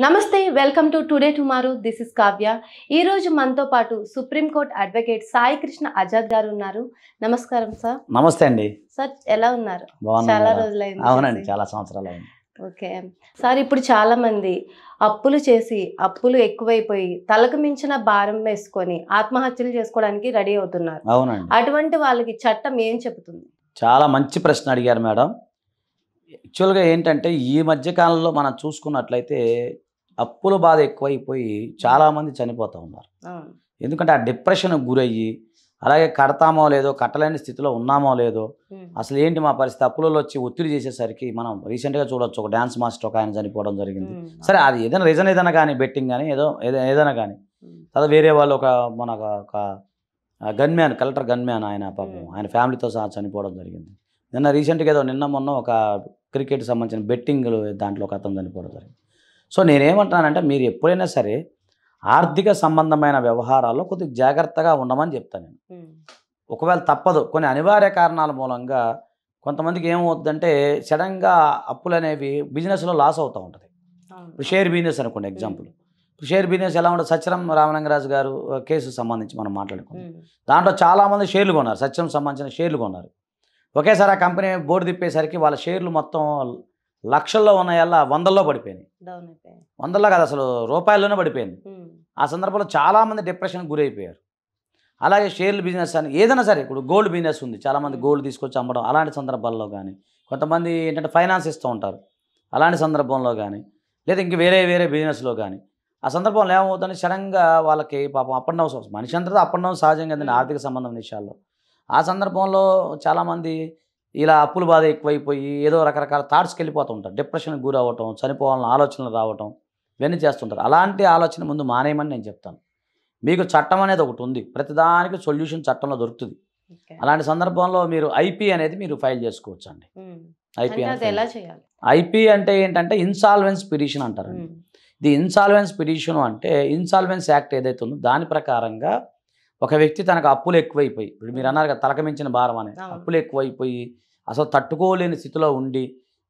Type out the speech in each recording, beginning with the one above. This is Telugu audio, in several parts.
నమస్తే welcome to today tomorrow this is Kavya. ఈ రోజు మనతో పాటు supreme court advocate Sai Krishna Azad గారు ఉన్నారు. నమస్కారం సార్. నమస్తే అండి. సార్ ఎలా ఉన్నారు? బాగున్నాను చాలా మేడం. రోజులైంది అవునండి, చూసి. చాలా సంవత్సరాలు అయింది. ఓకే సార్, ఇప్పుడు చాలా మంది అప్పులు చేసి అప్పులు ఎక్కువైపోయి తలకు మించిన భారం వేసుకొని ఆత్మహత్యలు చేసుకోవడానికి రెడీ అవుతున్నారు. అవునండి, అటువంటి వాళ్ళకి చట్టం ఏం చెబుతుంది? చాలా మంచి ప్రశ్న అడిగారు మేడం. యాక్చువల్గా ఏంటంటే ఈ మధ్య కాలంలో మనం చూసుకున్నట్లయితే అప్పుల బాధ ఎక్కువైపోయి చాలామంది చనిపోతూ ఉన్నారు. అవును. ఎందుకంటే ఆ డిప్రెషన్కి గురయ్యి, అలాగే కడతామో లేదో, కట్టలేని స్థితిలో ఉన్నామో లేదో, ఉమ్. అసలు ఏంటి మా పరిస్థితి, అప్పులలో వచ్చి ఒత్తిడి చేసేసరికి మనం రీసెంట్గా చూడొచ్చు, ఒక డ్యాన్స్ మాస్టర్ ఒక ఆయన చనిపోవడం జరిగింది. ఉమ్. సరే, అది ఏదైనా రీజన్ ఏదైనా కానీ, బెట్టింగ్ కానీ ఏదైనా కానీ, ఉమ్. తర్వాత వేరే వాళ్ళు మన ఒక గన్మ్యాన్, కలెక్టర్ గన్మ్యాన్, ఆయన పాపం ఆయన ఫ్యామిలీతో సహా చనిపోవడం జరిగింది. నిన్న రీసెంట్గా నిన్న మొన్న ఒక క్రికెట్ సంబంధించిన బెట్టింగ్ దాంట్లో ఒక అతను చనిపోవడం జరిగింది. సో నేనేమంటానంటే, మీరు ఎప్పుడైనా సరే ఆర్థిక సంబంధమైన వ్యవహారాల్లో కొద్దిగా జాగ్రత్తగా ఉండమని చెప్తాను నేను. ఉమ్. ఒకవేళ తప్పదు, కొన్ని అనివార్య కారణాల మూలంగా కొంతమందికి ఏమవుతుందంటే సడన్గా అప్పులు అనేవి బిజినెస్లో లాస్ అవుతూ ఉంటుంది. అవును. ఇప్పుడు షేర్ బిజినెస్ అనుకోండి ఎగ్జాంపుల్. ఇప్పుడు షేర్ బిజినెస్ ఎలా ఉంటుంది, సత్యం రామలింగరాజు గారు కేసు సంబంధించి మనం మాట్లాడుకున్నాం. ఉమ్. దాంట్లో చాలామంది షేర్లు కొన్నారు, సత్యం సంబంధించిన షేర్లు కొన్నారు. ఒకేసారి ఆ కంపెనీ బోర్డు తిప్పేసరికి వాళ్ళ షేర్లు మొత్తం లక్షల్లో ఉన్నాయల్లా వందల్లో పడిపోయినాయి. డౌన్ అయిపోయాయి. వందల్లో కాదు, అసలు రూపాయల్లోనే పడిపోయింది. ఉమ్. ఆ సందర్భంలో చాలామంది డిప్రెషన్కి గురైపోయారు. అలాగే షేర్లు బిజినెస్ అని ఏదైనా సరే, ఇప్పుడు గోల్డ్ బిజినెస్ ఉంది, చాలామంది గోల్డ్ తీసుకొచ్చి అమ్మడం, అలాంటి సందర్భాల్లో కానీ, కొంతమంది ఏంటంటే ఫైనాన్స్ ఇస్తూ ఉంటారు, అలాంటి సందర్భంలో కానీ, లేదా ఇంక వేరే వేరే బిజినెస్లో కానీ, ఆ సందర్భంలో ఏమవుతుందంటే సడన్గా వాళ్ళకి పాపం అప్ అండ్ డౌన్స్, మనిషి అంతా అప్ అండ్ డౌన్ సహజం కదండి ఆర్థిక సంబంధం విషయాల్లో. ఆ సందర్భంలో చాలామంది ఇలా అప్పుల బాధ ఎక్కువైపోయి ఏదో రకరకాల థాట్స్కి వెళ్ళిపోతూ ఉంటారు, డిప్రెషన్కి గురి అవ్వటం, చనిపోవాలని ఆలోచనలు రావటం, ఇవన్నీ చేస్తుంటారు. అలాంటి ఆలోచన ముందు మానేయమని నేను చెప్తాను. మీకు చట్టం అనేది ఒకటి ఉంది, ప్రతిదానికి సొల్యూషన్ చట్టంలో దొరుకుతుంది. ఓకే. అలాంటి సందర్భంలో మీరు ఐపీ అనేది మీరు ఫైల్ చేసుకోవచ్చు అండి. ఉమ్. ఐపీ అంటే అది ఎలా చేయాలి? ఐపీ అంటే ఏంటంటే ఇన్సాల్వెన్స్ పిటిషన్ అంటారండి. ఉమ్. ఇది ఇన్సాల్వెన్స్ పిటిషన్ అంటే ఇన్సాల్వెన్స్ యాక్ట్ ఏదైతే ఉందో దాని ప్రకారంగా ఒక వ్యక్తి తనకు అప్పులు ఎక్కువైపోయి, ఇప్పుడు మీరు అన్నారు కదా తలకు మించిన భారం అని, అవును. అప్పులు ఎక్కువైపోయి అసలు తట్టుకోలేని స్థితిలో ఉండి,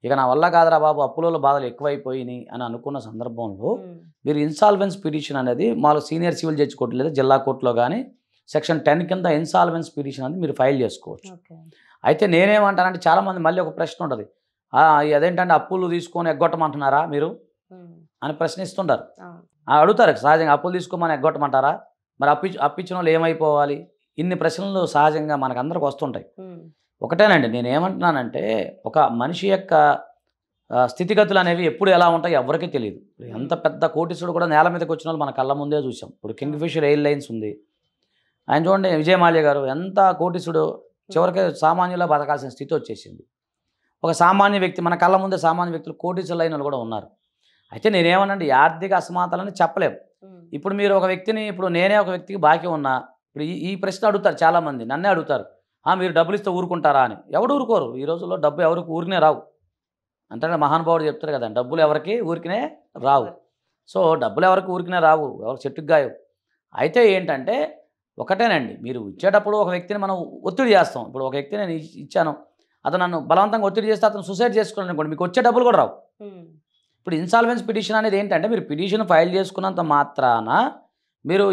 ఇక నా వల్ల కాదురా బాబు అప్పులలో బాధలు ఎక్కువైపోయినాయి అని అనుకున్న సందర్భంలో ఉమ్. మీరు ఇన్సాల్వెన్స్ పిటిషన్ అనేది మాకు సీనియర్ సివిల్ జడ్జి కోర్టు లేదా జిల్లా కోర్టులో కానీ సెక్షన్ 10 కింద ఇన్సాల్వెన్స్ పిటిషన్ అనేది మీరు ఫైల్ చేసుకోవచ్చు. ఓకే. అయితే నేనేమంటానంటే చాలామంది మళ్ళీ ఒక ప్రశ్న ఉంటుంది, అదేంటంటే అప్పులు తీసుకొని ఎగ్గొట్టమంటున్నారా మీరు ఉమ్. అని ప్రశ్నిస్తుంటారు. అవును. అడుగుతారు సహజంగా, అప్పులు తీసుకోమని ఎగ్గొట్టమంటారా, మరి అప్పిచ్చిన వాళ్ళు ఏమైపోవాలి, ఇన్ని ప్రశ్నలు సహజంగా మనకందరికి వస్తుంటాయి. ఉమ్. ఒకటేనండి, నేనేమంటున్నానంటే ఒక మనిషి యొక్క స్థితిగతులు అనేవి ఎప్పుడు ఎలా ఉంటాయి ఎవరికీ తెలియదు. ఎంత పెద్ద కోటీశ్వరుడు కూడా నేల మీదకి వచ్చిన వాళ్ళు మన కళ్ళ ముందే చూసాం. ఇప్పుడు కింగ్ ఫిషర్ ఎయిర్లైన్స్ ఉంది, ఆయన చూడండి, విజయ్ మాల్యా గారు ఎంత కోటీశ్వరుడు, చివరికి సామాన్యులా బతకాల్సిన స్థితి వచ్చేసింది. ఒక సామాన్య వ్యక్తి మన కళ్ళ ముందే సామాన్య వ్యక్తులు కోటీశ్వరులు అయిన వాళ్ళు కూడా ఉన్నారు. అయితే నేనేమనండి, ఈ ఆర్థిక అసమానతలని చెప్పలేము. ఉమ్. ఇప్పుడు మీరు ఒక వ్యక్తిని, ఇప్పుడు నేనే ఒక వ్యక్తికి బాకీ ఉన్నా, ఇప్పుడు ఈ ప్రశ్న అడుగుతారు చాలామంది, నన్నే అడుగుతారు, మీరు డబ్బులు ఇస్తే ఊరుకుంటారా అని. ఎవడు ఊరుకోరు, ఈ రోజుల్లో డబ్బు ఎవరికి ఊరినే రావు. అంటే మహానుభావుడు చెప్తారు కదా, డబ్బులు ఎవరికి ఊరికినే రావు. సో డబ్బులు ఎవరికి ఊరికినే రావు, ఎవరికి చెట్టుకు గాయవు. అయితే ఏంటంటే ఒకటేనండి, మీరు ఇచ్చేటప్పుడు ఒక వ్యక్తిని మనం ఒత్తిడి చేస్తాం. ఇప్పుడు ఒక వ్యక్తిని నేను ఇచ్చాను, అతను నన్ను బలవంతంగా ఒత్తిడి చేస్తే అతను సూసైడ్ చేసుకున్నాను అనుకోండి, మీకు వచ్చే డబ్బులు కూడా రావు. ఉమ్. ఇప్పుడు ఇన్సాల్వెన్స్ పిటిషన్ అనేది ఏంటంటే, మీరు పిటిషన్ ఫైల్ చేసుకున్నంత మాత్రాన మీరు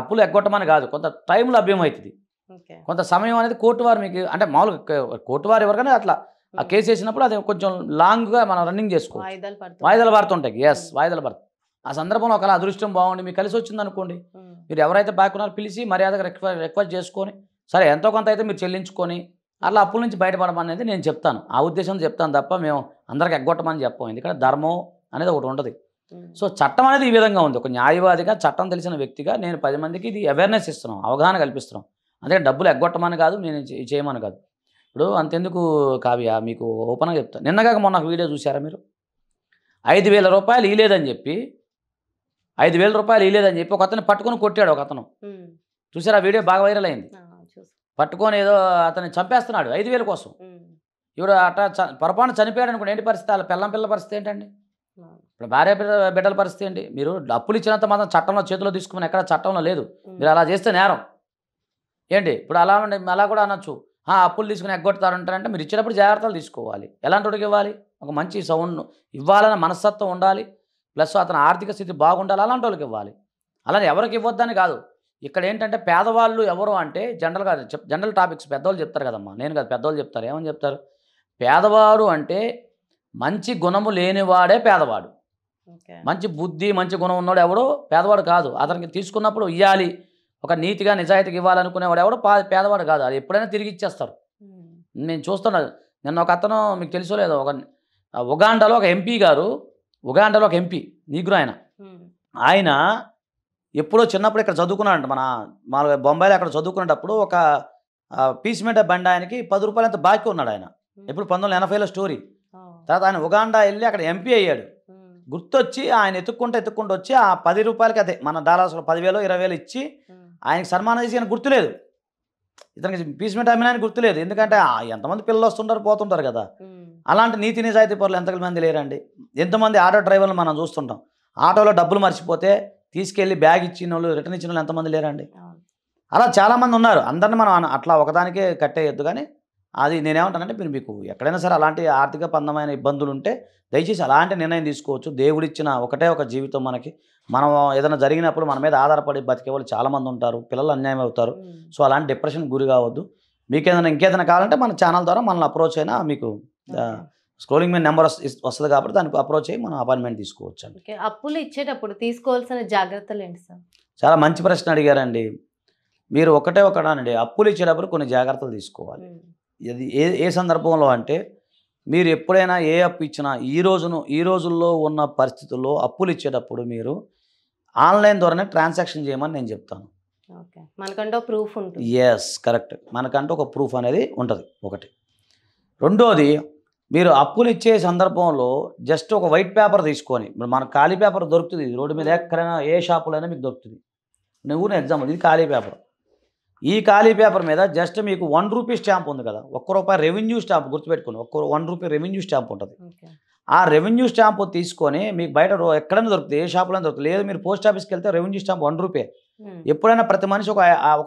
అప్పులు ఎగ్గొట్టమని కాదు, కొంత టైం లభ్యమవుతుంది, ఓకే. కొంత సమయం అనేది కోర్టు వారు మీకు, అంటే మామూలుగా కోర్టు వారు ఎవరికైనా అట్లా ఆ కేసు వేసినప్పుడు అది కొంచెం లాంగ్గా మనం రన్నింగ్ చేసుకోవచ్చు, వాయిదాలు పడుతుంది. వాయిదాలు పడుతుంటాయి. ఎస్, వాయిదాలు పడుతుంది. ఆ సందర్భంలో ఒకవేళ అదృష్టం బాగుండి మీకు కలిసి వచ్చింది అనుకోండి, ఉమ్. మీరు ఎవరైతే బాకున్నారో పిలిచి మర్యాదగా రిక్వెస్ట్ చేసుకొని, సరే ఎంతో కొంత అయితే మీరు చెల్లించుకొని అట్లా అప్పుల నుంచి బయటపడమనేది నేను చెప్తాను. ఆ ఉద్దేశంతో చెప్తాను తప్ప మేము అందరికి ఎగ్గొట్టమని చెప్పాం. ఎందుకంటే ధర్మం అనేది ఒకటి ఉంటుంది. ఉమ్. సో చట్టం అనేది ఈ విధంగా ఉంది. ఒక న్యాయవాదిగా, చట్టం తెలిసిన వ్యక్తిగా నేను 10 మందికి ఇది అవేర్నెస్ ఇస్తున్నాం, అవగాహన కల్పిస్తున్నాం. అందుకే డబ్బులు ఎగ్గొట్టమని కాదు, నేను చేయమని కాదు. ఇప్పుడు అంతెందుకు కావ్య, మీకు ఓపెన్గా చెప్తాను, నిన్నగాక మొన్న ఒక వీడియో చూసారా మీరు, 5,000 రూపాయలు ఇవ్వలేదని చెప్పి 5,000 రూపాయలు ఇవ్వలేదని చెప్పి ఒక అతను పట్టుకొని కొట్టాడు. ఒక అతను ఉమ్. చూసారా, ఆ వీడియో బాగా వైరల్ అయింది. చూసి. పట్టుకొని ఏదో అతన్ని చంపేస్తున్నాడు 5,000 కోసం. ఉమ్. ఇప్పుడు అట్లా పొరపాటు చనిపోయాడు అనుకోండి, ఏంటి పరిస్థితి, వాళ్ళ పిల్ల పరిస్థితి ఏంటండి? అవును. ఇప్పుడు భార్య బిడ్డల పరిస్థితి ఏంటి? మీరు అప్పులు ఇచ్చినంత మాత్రం చట్టంలో చేతిలో తీసుకుని ఎక్కడ చట్టంలో లేదు, ఉమ్. మీరు అలా చేస్తే నేరం ఏంటి? ఇప్పుడు అలా కూడా అనొచ్చు, అప్పులు తీసుకుని ఎగ్గొడతారంటారంటే మీరు ఇచ్చేటప్పుడు జాగ్రత్తలు తీసుకోవాలి. ఎలాంటి వాడికి ఇవ్వాలి, ఒక మంచి సౌండ్ ఇవ్వాలన్న మనస్తత్వం ఉండాలి, ప్లస్ అతని ఆర్థిక స్థితి బాగుండాలి, అలాంటి వాళ్ళకి ఇవ్వాలి. అలానే ఎవరికి ఇవ్వద్దని కాదు. ఇక్కడ ఏంటంటే పేదవాళ్ళు ఎవరు అంటే జనరల్‌గా జనరల్ టాపిక్స్ పెద్దోళ్ళు చెప్తారు కదమ్మా! నేను కాదు, పెద్దోళ్ళు చెప్తారు. ఏమని చెప్తారు? పేదవాడు అంటే మంచి గుణము లేనివాడే పేదవాడు. ఓకే. మంచి బుద్ధి, మంచి గుణం ఉన్నోడు ఎవడు పేదవాడు కాదు. అతనికి తీసుకున్నప్పుడు ఇయ్యాలి, ఒక నీతిగా, నిజాయితీగా ఇవ్వాలనుకునేవాడు ఎవడు పేదవాడు కాదు. అది ఎప్పుడైనా తిరిగి ఇచ్చేస్తారు. హ్మ్. నేను చూస్తున్నా. నిన్న ఒక అతను, మీకు తెలుసో లేదో, ఉగాండాలో ఒక ఎంపీ గారు, ఉగాండాలో ఒక ఎంపీ నీగ్రో ఆయన. హ్మ్. ఆయన ఎప్పుడో చిన్నప్పుడు ఇక్కడ చదువుకున్నాడంట. మన బొంబాయిలో అక్కడ చదువుకునేటప్పుడు ఒక పీస్ మీటర్ బండి ఆయనకి ₹10 ఎంత బాకీ ఉన్నాడు ఆయన. ఎప్పుడు 1980లో స్టోరీ. ఓహ్! తర్వాత ఆయన ఉగాండా వెళ్ళి అక్కడ ఎంపీ అయ్యాడు. హ్మ్. గుర్తొచ్చి ఆయన ఎత్తుక్కుంటూ వచ్చి ఆ ₹10కి అదే మన డాలర్స్‌లో 10,000, 20,000 ఇచ్చి హ్మ్. ఆయనకి సన్మానం చేసి ఆయన గుర్తులేదు. ఇతనికి పీస్ మీటర్ అమ్మిన ఆయనకి గుర్తులేదు. ఎందుకంటే ఎంతమంది పిల్లలు వస్తుంటారు, పోతుంటారు కదా! హ్మ్. అలాంటి నీతి నిజాయితీ పరులు ఎంతమంది లేరండి. ఎంతమంది ఆటో డ్రైవర్లు మనం చూస్తుంటాం. ఆటోలో డబ్బులు మర్చిపోతే తీసుకెళ్ళి బ్యాగ్ ఇచ్చినోళ్ళు, రిటర్న్ ఇచ్చినోళ్ళు ఎంతమంది లేరండి. అవును. అలా చాలామంది ఉన్నారు. అందరిని మనం అట్లా ఒకదానికే కట్టేయొద్దు. కానీ అది నేనేమంటానంటే, మీకు ఎక్కడైనా సరే అలాంటి ఆర్థిక పందమైన ఇబ్బందులు ఉంటే దయచేసి అలాంటి నిర్ణయం తీసుకోవచ్చు. దేవుడిచ్చిన ఒకటే ఒక జీవితం మనకి. మనం ఏదైనా జరిగినప్పుడు మన మీద ఆధారపడి బతికే వాళ్ళు చాలామంది ఉంటారు. పిల్లలు అన్యాయం అవుతారు. హ్మ్. సో అలాంటి డిప్రెషన్‌కి గురి కావద్దు. మీకేదైనా ఇంకేదైనా కావాలంటే మన ఛానల్ ద్వారా మనల్ని అప్రోచ్ అయినా మీకు ఓకే. స్క్రోలింగ్ మీద నెంబర్ వస్తది కాబట్టి దానికి అప్రోచ్ అయ్యి మనం అపాయింట్మెంట్ తీసుకోవచ్చండి. ఓకే. అప్పులు ఇచ్చేటప్పుడు తీసుకోవాల్సిన జాగ్రత్తలేంటి సార్? చాలా మంచి ప్రశ్న అడిగారండి. మీరు ఒకటానండి, అప్పులు ఇచ్చేటప్పుడు కొన్ని జాగ్రత్తలు తీసుకోవాలి. హ్మ్. ఇది ఏ ఏ సందర్భంలో అంటే, మీరు ఎప్పుడైనా ఏ అప్పు ఇచ్చినా ఈ రోజుల్లో ఉన్న పరిస్థితుల్లో అప్పులు ఇచ్చేటప్పుడు మీరు ఆన్‌లైన్ ద్వారానే ట్రాన్సాక్షన్ చేయమని నేను చెప్తాను. ఓకే. మనకంటూ ప్రూఫ్ ఉంటుంది. Yes, correct. మనకంటూ ఒక ప్రూఫ్ అనేది ఉంటది ఒకటి. రెండోది, మీరు అప్పులు ఇచ్చే సందర్భంలో జస్ట్ ఒక వైట్ పేపర్ తీసుకొని, ఇప్పుడు మనకు ఖాళీ పేపర్ దొరుకుతుంది. రోడ్డు మీద ఎక్కడైనా ఏ షాపులో అయినా మీకు దొరుకుతుంది. నువ్వు ఎగ్జాంపుల్ ఇది ఖాళీ పేపర్. ఈ ఖాళీ పేపర్ మీద జస్ట్ మీకు ₹1 స్టాంప్ ఉంది కదా! ₹1 రెవెన్యూ స్టాంప్ గుర్తుపెట్టుకోండి. ₹1 రెవెన్యూ స్టాంప్ ఉంటది. ఓకే. ఆ రెవెన్యూ స్టాంప్ తీసుకొని మీకు బయట ఎక్కడైనా దొరుకుతుంది. ఏ షాప్‌లోనే దొరుకుతుంది. లేదు మీరు పోస్ట్ ఆఫీస్‌కెళ్తే రెవెన్యూ స్టాంప్ ₹1. హ్మ్. ఎప్పుడైనా ప్రతి మనిషి ఒక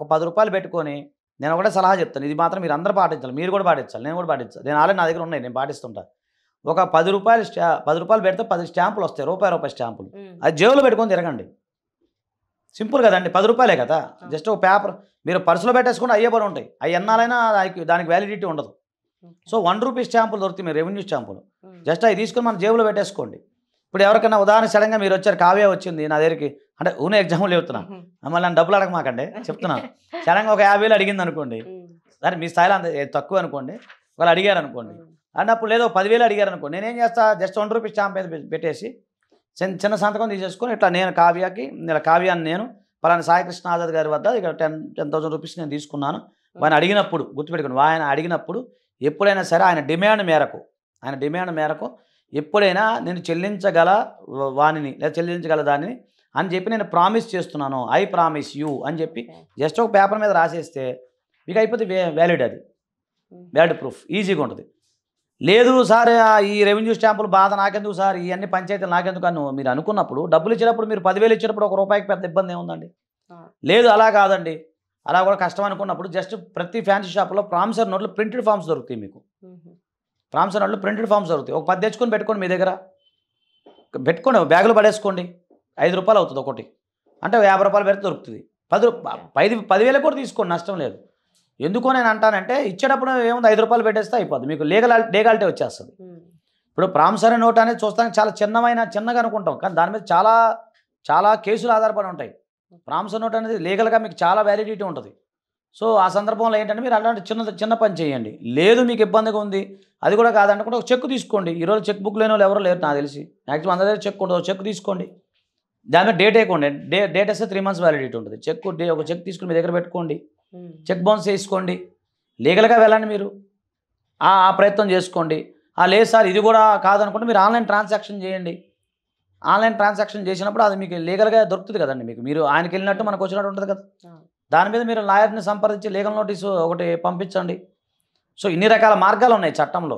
₹10 పెట్టుకొని, నేను ఒకటే సలహా చెప్తాను. ఇది మాత్రం మీరు అందరూ పాటించాలి. మీరు కూడా పాటించాలి. నేను కూడా పాటించాలి. నేను ఆల్రెడీ నా దగ్గర ఉన్నాయి. నేను పాటిస్తుంటా. ఒక ₹10 పెడితే 10 స్టాంపులు వస్తాయి. రూపాయి స్టాంపులు. హ్మ్. అది జేబులో పెట్టుకొని తిరగండి. సింపుల్ కదండి. ₹10 కదా! జస్ట్ ఒక పేపర్ మీరు పర్సులో పెట్టేసుకుంటే అయ్యే పడి ఉంటాయి. అవి ఎన్నాలైనా దానికి వ్యాలిడిటీ ఉండదు. ఓకే. సో ₹1 స్టాంపులు దొరుకుతాయి, మీరు రెవెన్యూ స్టాంపులు. హ్మ్. జస్ట్ అవి తీసుకొని మన జేబులో పెట్టేసుకోండి. ఇప్పుడు ఎవరికైనా ఉదాహరణ సడన్గా మీరు వచ్చారు, కావ్య వచ్చింది నా దగ్గరికి, అంటే ఊనే ఎగ్జాంపుల్ చెప్తున్నా. హుహు. మళ్ళీ నన్ను డబ్బులు అడగమాకండి చెప్తున్నాను. సడన్గా ఒక 50,000 అడిగింది అనుకోండి. హ్మ్. సరే మీ స్థాయిలో అంత తక్కువ అనుకోండి. వాళ్ళు అడిగారు అనుకోండి. హ్మ్. అన్నప్పుడు లేదో 10,000 అడిగారు అనుకోండి. నేనేం చేస్తా, జస్ట్ ₹1 స్టాంప్ మీద పెట్టేసి చిన్న సంతకం తీసేసుకొని, ఇట్లా నేను కావ్యకి, ఇలా కావ్య అని నేను పలానా సాయికృష్ణ ఆజాద్ గారి వద్ద ఇక ₹10,000 నేను తీసుకున్నాను. ఆయన అడిగినప్పుడు గుర్తుపెట్టుకోండి, ఆయన అడిగినప్పుడు ఎప్పుడైనా సరే ఆయన డిమాండ్ మేరకు ఎప్పుడైనా నేను చెల్లించగల వానిని లేదా చెల్లించగల దానిని అని చెప్పి నేను ప్రామిస్ చేస్తున్నాను, ఐ ప్రామిస్ యూ అని చెప్పి ఓకే. జస్ట్ ఒక పేపర్ మీద రాసేస్తే మీకు అయిపోతే వ్యాలిడ్, అది హ్మ్. వ్యాలిడ్ ప్రూఫ్, ఈజీగా ఉంటుంది. లేదు సార్ ఈ రెవెన్యూ స్టాంపులు బాధ నాకెందుకు సార్, ఇవన్నీ పంచాయతీలు నాకెందుకు అని మీరు అనుకున్నప్పుడు, డబ్బులు ఇచ్చేటప్పుడు మీరు 10,000 ఇచ్చేటప్పుడు ₹1 పెద్ద ఇబ్బంది ఏముందండి. ఆ! లేదు అలా కాదండి, అలా కూడా కష్టం అనుకున్నప్పుడు జస్ట్ ప్రతి ఫ్యాన్సీ షాప్లో ప్రామిసర్ నోట్లు ప్రింటెడ్ ఫామ్స్ దొరుకుతాయి మీకు. హుహు. ప్రామిసర్ నోట్లు ప్రింటెడ్ ఫామ్స్ దొరుకుతాయి. ఒక 10 తెచ్చుకొని పెట్టుకోండి మీ దగ్గర. పెట్టుకోండి బ్యాగులో పడేసుకోండి. ₹5 అవుతుంది ఒకటి. అంటే ₹50 పెడితే దొరుకుతుంది. 10,000 కూడా తీసుకోండి, నష్టం లేదు. ఎందుకో నేను అంటానంటే, ఇచ్చేటప్పుడు ఏముంది ₹5 పెట్టేస్తే అయిపోద్ది. మీకు లీగాలిటీ వచ్చేస్తుంది. హ్మ్. ఇప్పుడు ప్రామిసరీ నోట్ అనేది చూస్తానికి చాలా చిన్నగా అనుకుంటాం. కానీ దాని మీద చాలా చాలా కేసులు ఆధారపడి ఉంటాయి. ప్రామిసరీ నోట్ అనేది లీగల్గా మీకు చాలా వ్యాలిడిటీ ఉంటుంది. సో ఆ సందర్భంలో ఏంటంటే మీరు అలాంటి చిన్న పని చేయండి. లేదు మీకు ఇబ్బందిగా ఉంది, అది కూడా కాదనుకుంటే ఒక చెక్ తీసుకోండి. ఈరోజు చెక్ బుక్ లేని వాళ్ళు ఎవరో లేరు నాకు తెలిసి. మ్యాక్సిమం అందరి దగ్గర చెక్ ఉంటుంది. చెక్ తీసుకోండి. దాని మీద డేట్ వేయకండి. డేట్ వేస్తే 3 months వ్యాలిడిటీ ఉంటుంది. ఒక చెక్ తీసుకుని మీ దగ్గర పెట్టుకోండి. హ్మ్. చెక్ బౌన్స్ చేసుకోండి. లీగల్గా వెళ్ళండి మీరు. ఆ ప్రయత్నం చేసుకోండి. లేదు సార్ ఇది కూడా కాదనుకుంటే మీరు ఆన్లైన్ ట్రాన్సాక్షన్ చేయండి. ఆన్లైన్ ట్రాన్సాక్షన్ చేసినప్పుడు అది మీకు లీగల్గా దొరుకుతుంది కదండి. మీరు ఆయనకి వెళ్ళినట్టు మనకు వచ్చినట్టు ఉంటుంది కదా. ఆ! దాని మీద మీరు లాయర్ని సంప్రదించి లీగల్ నోటీసు ఒకటి పంపించండి. సో ఇన్ని రకాల మార్గాలు ఉన్నాయి చట్టంలో.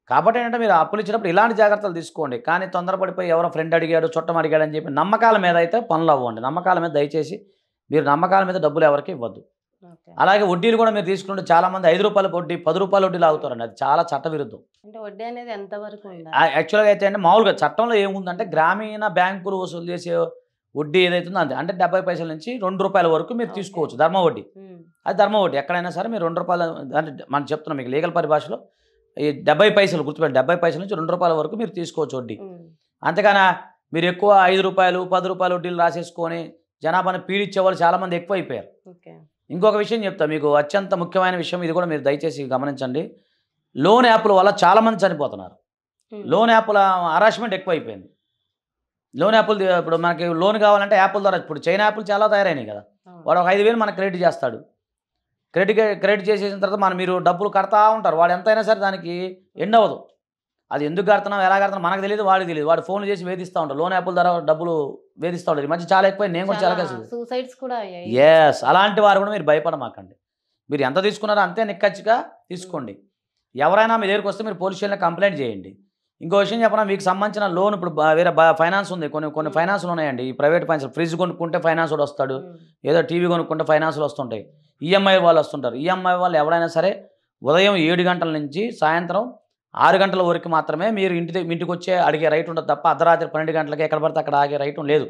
కాబట్టి ఏంటంటే మీరు అప్పులు ఇచ్చినప్పుడు ఇలాంటి జాగ్రత్తలు తీసుకోండి. కానీ తొందరపడిపోయి ఎవరో ఫ్రెండ్ అడిగాడు, చుట్టం అడిగాడు అని చెప్పి నమ్మకాల మీద అయితే పనులు అవ్వండి. నమ్మకాల మీద దయచేసి మీరు నమ్మకాల మీద డబ్బులు ఎవరికి ఇవ్వద్దు. ఓకే. అలాగే వడ్డీలు కూడా మీరు తీసుకుంటే చాలామంది ₹5 వడ్డీ, ₹10 వడ్డీ లాగుతారండి. అది చాలా చట్టవిరుద్ధం. అంటే వడ్డీ అనేది ఎంత వరకు ఉండాలి? యాక్చువల్‌గా అయితే అండి మామూలుగా చట్టంలో ఏముందంటే గ్రామీణ బ్యాంకులు వసూలు చేసే వడ్డీ ఏదైతే ఉందో అంతే. అంటే 70 పైసల నుంచి ₹2 వరకు మీరు ఓకే. తీసుకోవచ్చు ధర్మ వడ్డీ. హ్మ్. అది ధర్మ వడ్డీ. ఎక్కడైనా సరే మీరు ₹2 అంటే మనం చెప్తున్నాం మీకు లీగల్ పరిభాషలో ఈ 70 పైసలు గుర్తుపెట్టండి. 70 పైసల నుంచి ₹2 వరకు మీరు తీసుకోవచ్చు వడ్డీ. హ్మ్. అంతేగాని మీరు ఎక్కువ ₹5, ₹10 వడ్డీలు రాసేసుకొని జనాభాను పీడించే వాళ్ళు చాలామంది ఎక్కువైపోయారు. ఓకే. ఇంకొక విషయం చెప్తా మీకు అత్యంత ముఖ్యమైన విషయం ఇది కూడా మీరు దయచేసి గమనించండి. లోన్ యాప్ల వల్ల చాలామంది చనిపోతున్నారు. హ్మ్. లోన్ యాప్ల హరాస్మెంట్ ఎక్కువైపోయింది. లోన్ యాప్లు ఇప్పుడు మనకి లోన్ కావాలంటే యాప్ల ద్వారా ఇప్పుడు చైనా యాప్లు చాలా తయారైనాయి కదా. అవును. వాడు ఒక 5,000 మనకు క్రెడిట్ చేస్తాడు. క్రెడిట్ చేసేసిన తర్వాత మీరు డబ్బులు కడతా ఉంటారు. వాడు ఎంతైనా సరే దానికి ఎండ్ అవ్వదు. అది ఎందుకు కడుతున్నాం, ఎలా కడుతున్నాం మనకు తెలియదు, వాడికి తెలియదు. వాడు ఫోన్లు చేసి వేధిస్తూ ఉంటాడు. లోన్ యాప్ల ద్వారా డబ్బులు వేధిస్తూ ఉంటాడు. ఈ మధ్య చాలా ఎక్కువ, నేను కూడా చాలా కేసులు. సూసైడ్స్ కూడా అయ్యాయి. ఎస్, అలాంటి వారు కూడా మీరు భయపడమాకండి. మీరు ఎంత తీసుకున్నారో అంతే నిక్కచ్చిగా తీసుకోండి. ఎవరైనా మీ దగ్గరికి వస్తే మీరు పోలీస్ స్టేషన్లో కంప్లైంట్ చేయండి. ఇంకో విషయం చెప్పనా, మీకు సంబంధించిన లోన్ ఇప్పుడు వేరే ఫైనాన్స్ ఉంది. కొన్ని ఫైనాన్స్లు ఉన్నాయండి. ఈ ప్రైవేట్ ఫైనాన్స్, ఫ్రిడ్జ్ కొనుక్కుంటే ఫైనాన్స్ కూడా వస్తాడు. ఏదో టీవీ కొనుక్కుంటే ఫైనాన్స్లు వస్తుంటాయి. ఈఎంఐ వాళ్ళు వస్తుంటారు. ఈఎంఐ వాళ్ళు ఎవరైనా సరే ఉదయం 7 గంటల నుంచి సాయంత్రం 6 గంటల వరకు మాత్రమే మీరు ఇంటికి వచ్చే అడిగే రైట్ ఉంటుంది తప్ప అర్ధరాత్రి 12 గంటలకి ఎక్కడ పడితే అక్కడ ఆగే రైట్ లేదు.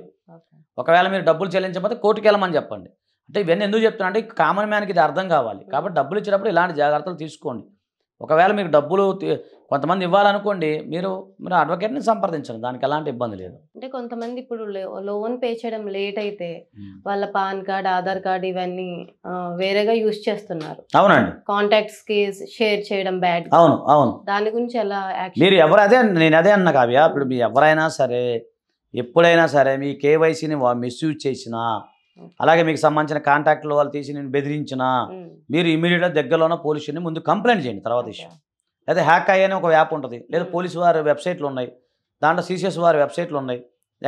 ఒకవేళ మీరు డబ్బులు చెల్లించకపోతే కోర్టుకి వెళ్ళమని చెప్పండి. అంటే ఇవన్నీ ఎందుకు చెప్తున్నా అంటే కామన్ మ్యాన్కి ఇది అర్థం కావాలి. కాబట్టి డబ్బులు ఇచ్చేటప్పుడు ఇలాంటి జాగ్రత్తలు తీసుకోండి. ఒకవేళ మీకు డబ్బులు కొంతమంది ఇవ్వాలనుకోండి, మీరు అడ్వకేట్ని సంప్రదించండి. దానికి ఎలాంటి ఇబ్బంది లేదు. అంటే కొంతమంది ఇప్పుడు లోన్ పే చేయడం లేట్ అయితే వాళ్ళ పాన్ కార్డ్, ఆధార్ కార్డ్ ఇవన్నీ వేరేగా యూజ్ చేస్తున్నారు. అవునండి. కాంటాక్ట్స్ కి షేర్ చేయడం బ్యాడ్. అవును. దాని గురించి ఎలా మీరు నేను అదే అన్నా కావ్య. ఇప్పుడు మీ ఎవరైనా సరే ఎప్పుడైనా సరే మీ కేవైసీని మిస్యూజ్ చేసినా, అలాగే మీకు సంబంధించిన కాంటాక్ట్లో వాళ్ళు తీసి నేను బెదిరించినా, మీరు ఇమీడియట్గా దగ్గరలో ఉన్న పోలీస్ స్టేషన్ ముందు కంప్లైంట్ చేయండి. తర్వాత ఇష్యూ లేదా హ్యాక్ అయ్యని ఒక యాప్ ఉంటుంది, లేదా పోలీసు వారి వెబ్సైట్లు ఉన్నాయి, దాంట్లో సిసిఎస్ వారి వెబ్సైట్లు ఉన్నాయి.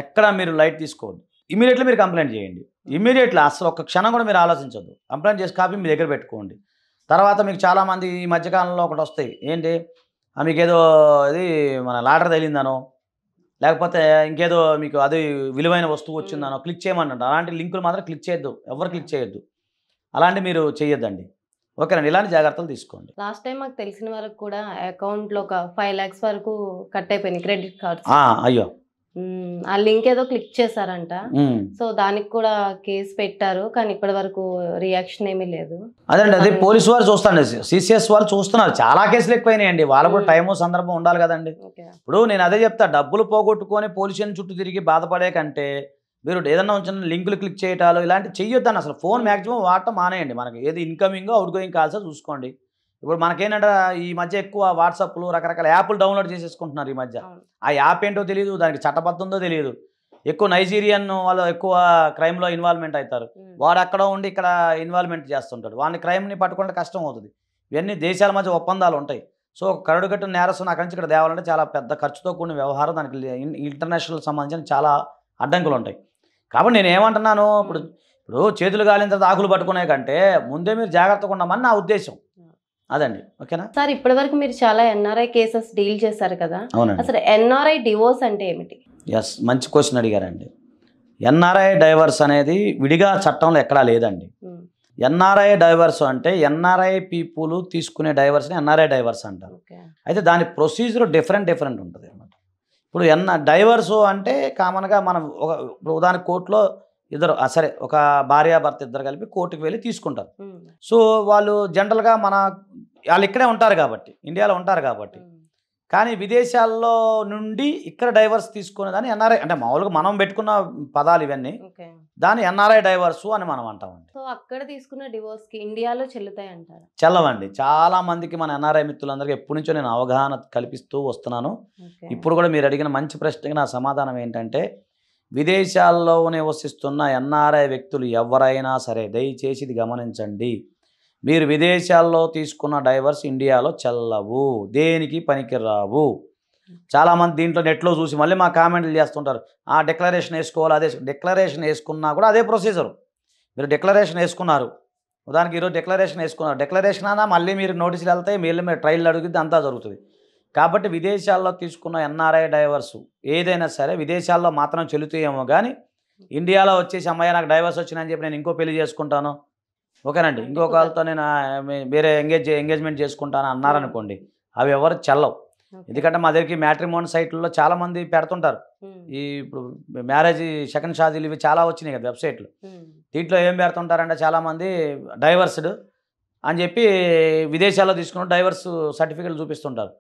ఎక్కడ మీరు లైట్ తీసుకోవద్దు. ఇమీడియట్లీ మీరు కంప్లైంట్ చేయండి. ఇమీడియట్లీ అసలు ఒక క్షణం కూడా మీరు ఆలోచించద్దు. కంప్లైంట్ చేసి కాపీ మీ దగ్గర పెట్టుకోండి. తర్వాత మీకు చాలామంది ఈ మధ్యకాలంలో ఒకటి వస్తాయి, ఏంటి మీకు ఏదో ఇది మన లాటరీ తగిలిందనో, లేకపోతే ఇంకేదో మీకు అది విలువైన వస్తువు వచ్చిందనో క్లిక్ చేయమనండి. అలాంటి లింకులు మాత్రం క్లిక్ చేయొద్దు. ఎవరు క్లిక్ చేయొద్దు. అలాంటి మీరు చేయొద్దండి. ఓకేనండి. ఇలాంటి జాగ్రత్తలు తీసుకోండి. లాస్ట్ టైం మాకు తెలిసిన వరకు కూడా అకౌంట్లో ఒక 5 lakhs వరకు కట్ అయిపోయినాయి క్రెడిట్ కార్డ్స్. అయ్యో, ఆ లింక్ ఏదో క్లిక్ చేశారంట. సో దానికి కూడా కేసు పెట్టారు, కానీ ఇప్పటి వరకు రియాక్షన్ ఏమీ లేదు. అదండి, అదే పోలీసు వారు చూస్తాండి, సిసిఎస్ వాళ్ళు చూస్తున్నారు. చాలా కేసులు ఎక్కువైనాయండి. వాళ్ళకు కూడా టైము సందర్భం ఉండాలి కదండి. ఇప్పుడు నేను అదే చెప్తా, డబ్బులు పోగొట్టుకొని పోలీస్ స్టేషన్ చుట్టూ తిరిగి బాధపడే కంటే మీరు ఏదన్నా ఉంచిన లింకులు క్లిక్ చేయటాలు ఇలాంటివి చెయ్యొద్దని. అసలు ఫోన్ మ్యాక్సిమం వాడటం మానేయండి. మనకి ఏది ఇన్కమింగ్ అవుట్ గోయింగ్ కాల్సో చూసుకోండి. ఇప్పుడు మనకేంటంటే ఈ మధ్య ఎక్కువ వాట్సాప్లు రకరకాల యాప్లు డౌన్లోడ్ చేసేసుకుంటున్నారు ఈ మధ్య. ఆ యాప్ ఏంటో తెలియదు, దానికి చట్టబద్ధం ఉందో తెలియదు. ఎక్కువ నైజీరియన్ వాళ్ళు ఎక్కువ క్రైమ్లో ఇన్వాల్వ్మెంట్ అవుతారు. వాడు అక్కడ ఉండి ఇక్కడ ఇన్వాల్వ్మెంట్ చేస్తుంటాడు. వాడిని క్రైమ్ని పట్టుకుంటే కష్టం అవుతుంది. ఇవన్నీ దేశాల మధ్య ఒప్పందాలు ఉంటాయి. సో కరడుగట్టిన నేరస్తుని అక్కడి నుంచి ఇక్కడ తేవాలంటే చాలా పెద్ద ఖర్చుతో కూడిన వ్యవహారం. దానికి ఇంటర్నేషనల్ సంబంధించిన చాలా అడ్డంకులు ఉంటాయి. కాబట్టి నేను ఏమంటున్నాను, ఇప్పుడు చేతులు కాలిన తర్వాత ఆకులు పట్టుకునే కంటే ముందే మీరు జాగ్రత్తగా ఉండమని నా ఉద్దేశం. అదండి. ఓకేనా సార్? ఇప్పటి వరకు మీరు చాలా ఎన్ఆర్ఐ కేసెస్ డీల్ చేశారు కదా. అసలు ఎన్ఆర్ఐ డివోర్స్ అంటే ఏమిటి? ఎస్, మంచి క్వశ్చన్ అడిగారండి. ఎన్ఆర్ఐ డైవర్స్ అనేది విడిగా చట్టంలో ఎక్కడా లేదండి. ఎన్ఆర్ఐ డైవర్స్ అంటే ఎన్ఆర్ఐ పీపుల్ తీసుకునే డైవర్స్ని ఎన్ఆర్ఐ డైవర్స్ అంటారు. అయితే దాని ప్రొసీజర్ డిఫరెంట్ ఉంటుంది అన్నమాట. ఇప్పుడు డైవర్సు అంటే కామన్గా మనం ఇప్పుడు ఉదాహరణ కోర్టులో ఇద్దరు సరే ఒక భార్యాభర్త ఇద్దరు కలిపి కోర్టుకు వెళ్ళి తీసుకుంటారు. సో వాళ్ళు జనరల్గా వాళ్ళు ఇక్కడే ఉంటారు కాబట్టి, ఇండియాలో ఉంటారు కాబట్టి. కానీ విదేశాల్లో నుండి ఇక్కడ డైవర్స్ తీసుకునేదాన్ని ఎన్ఆర్ఐ అంటే మామూలుగా మనం పెట్టుకున్న పదాలు ఇవన్నీ, దాన్ని ఎన్ఆర్ఐ డైవర్సు అని మనం అంటామండి. సో అక్కడ తీసుకున్న డివోర్స్ కి ఇండియాలో చెల్లుతాయి అంటారు? చెల్లవండి. చాలా మందికి మన ఎన్ఆర్ఐ మిత్రులందరికీ ఎప్పటి నుంచో నేను అవగాహన కల్పిస్తూ వస్తున్నాను. ఇప్పుడు కూడా మీరు అడిగిన మంచి ప్రశ్నకి నా సమాధానం ఏంటంటే, విదేశాల్లో నివసిస్తున్న ఎన్ఆర్ఐ వ్యక్తులు ఎవరైనా సరే దయచేసి ఇది గమనించండి. మీరు విదేశాల్లో తీసుకున్న డైవర్స్ ఇండియాలో చెల్లవు, దేనికి పనికిరావు. చాలామంది దీంట్లో నెట్లో చూసి మళ్ళీ మా కామెంట్లు చేస్తుంటారు, ఆ డిక్లరేషన్ వేసుకోవాలి. అదే డిక్లరేషన్ వేసుకున్నా కూడా అదే ప్రొసీజర్. మీరు డిక్లరేషన్ వేసుకున్నారు, ఉదాహరణకి ఈరోజు డిక్లరేషన్ వేసుకున్నారు, డిక్లరేషన్ అన్నా మళ్ళీ మీరు నోటీసులు వెళ్తాయి, మీరు ట్రయల్ అడుగుద్ది, అంతా జరుగుతుంది. కాబట్టి విదేశాల్లో తీసుకున్న ఎన్ఆర్ఐ డైవర్సు ఏదైనా సరే విదేశాల్లో మాత్రం చెల్లుతాయేమో కానీ ఇండియాలో వచ్చేసి అమ్మాయి నాకు డైవర్స్ వచ్చిందని చెప్పి నేను ఇంకో పెళ్లి చేసుకుంటాను, ఓకేనండి. ఇంకొక వాళ్ళతో నేను వేరే ఎంగేజ్మెంట్ చేసుకుంటాను అన్నారనుకోండి, అవి ఎవరు చెల్లవు. ఎందుకంటే మా దగ్గరికి మ్యాట్రిమోని సైట్లలో చాలామంది పెడుతుంటారు. ఈ ఇప్పుడు మ్యారేజ్ సెకండ్ షాదీలు ఇవి చాలా వచ్చినాయి కదా వెబ్సైట్లు. దీంట్లో ఏం పెడుతుంటారంటే చాలామంది డైవర్స్డ్ అని చెప్పి విదేశాల్లో తీసుకున్న డైవర్స్ సర్టిఫికేట్లు చూపిస్తుంటారు.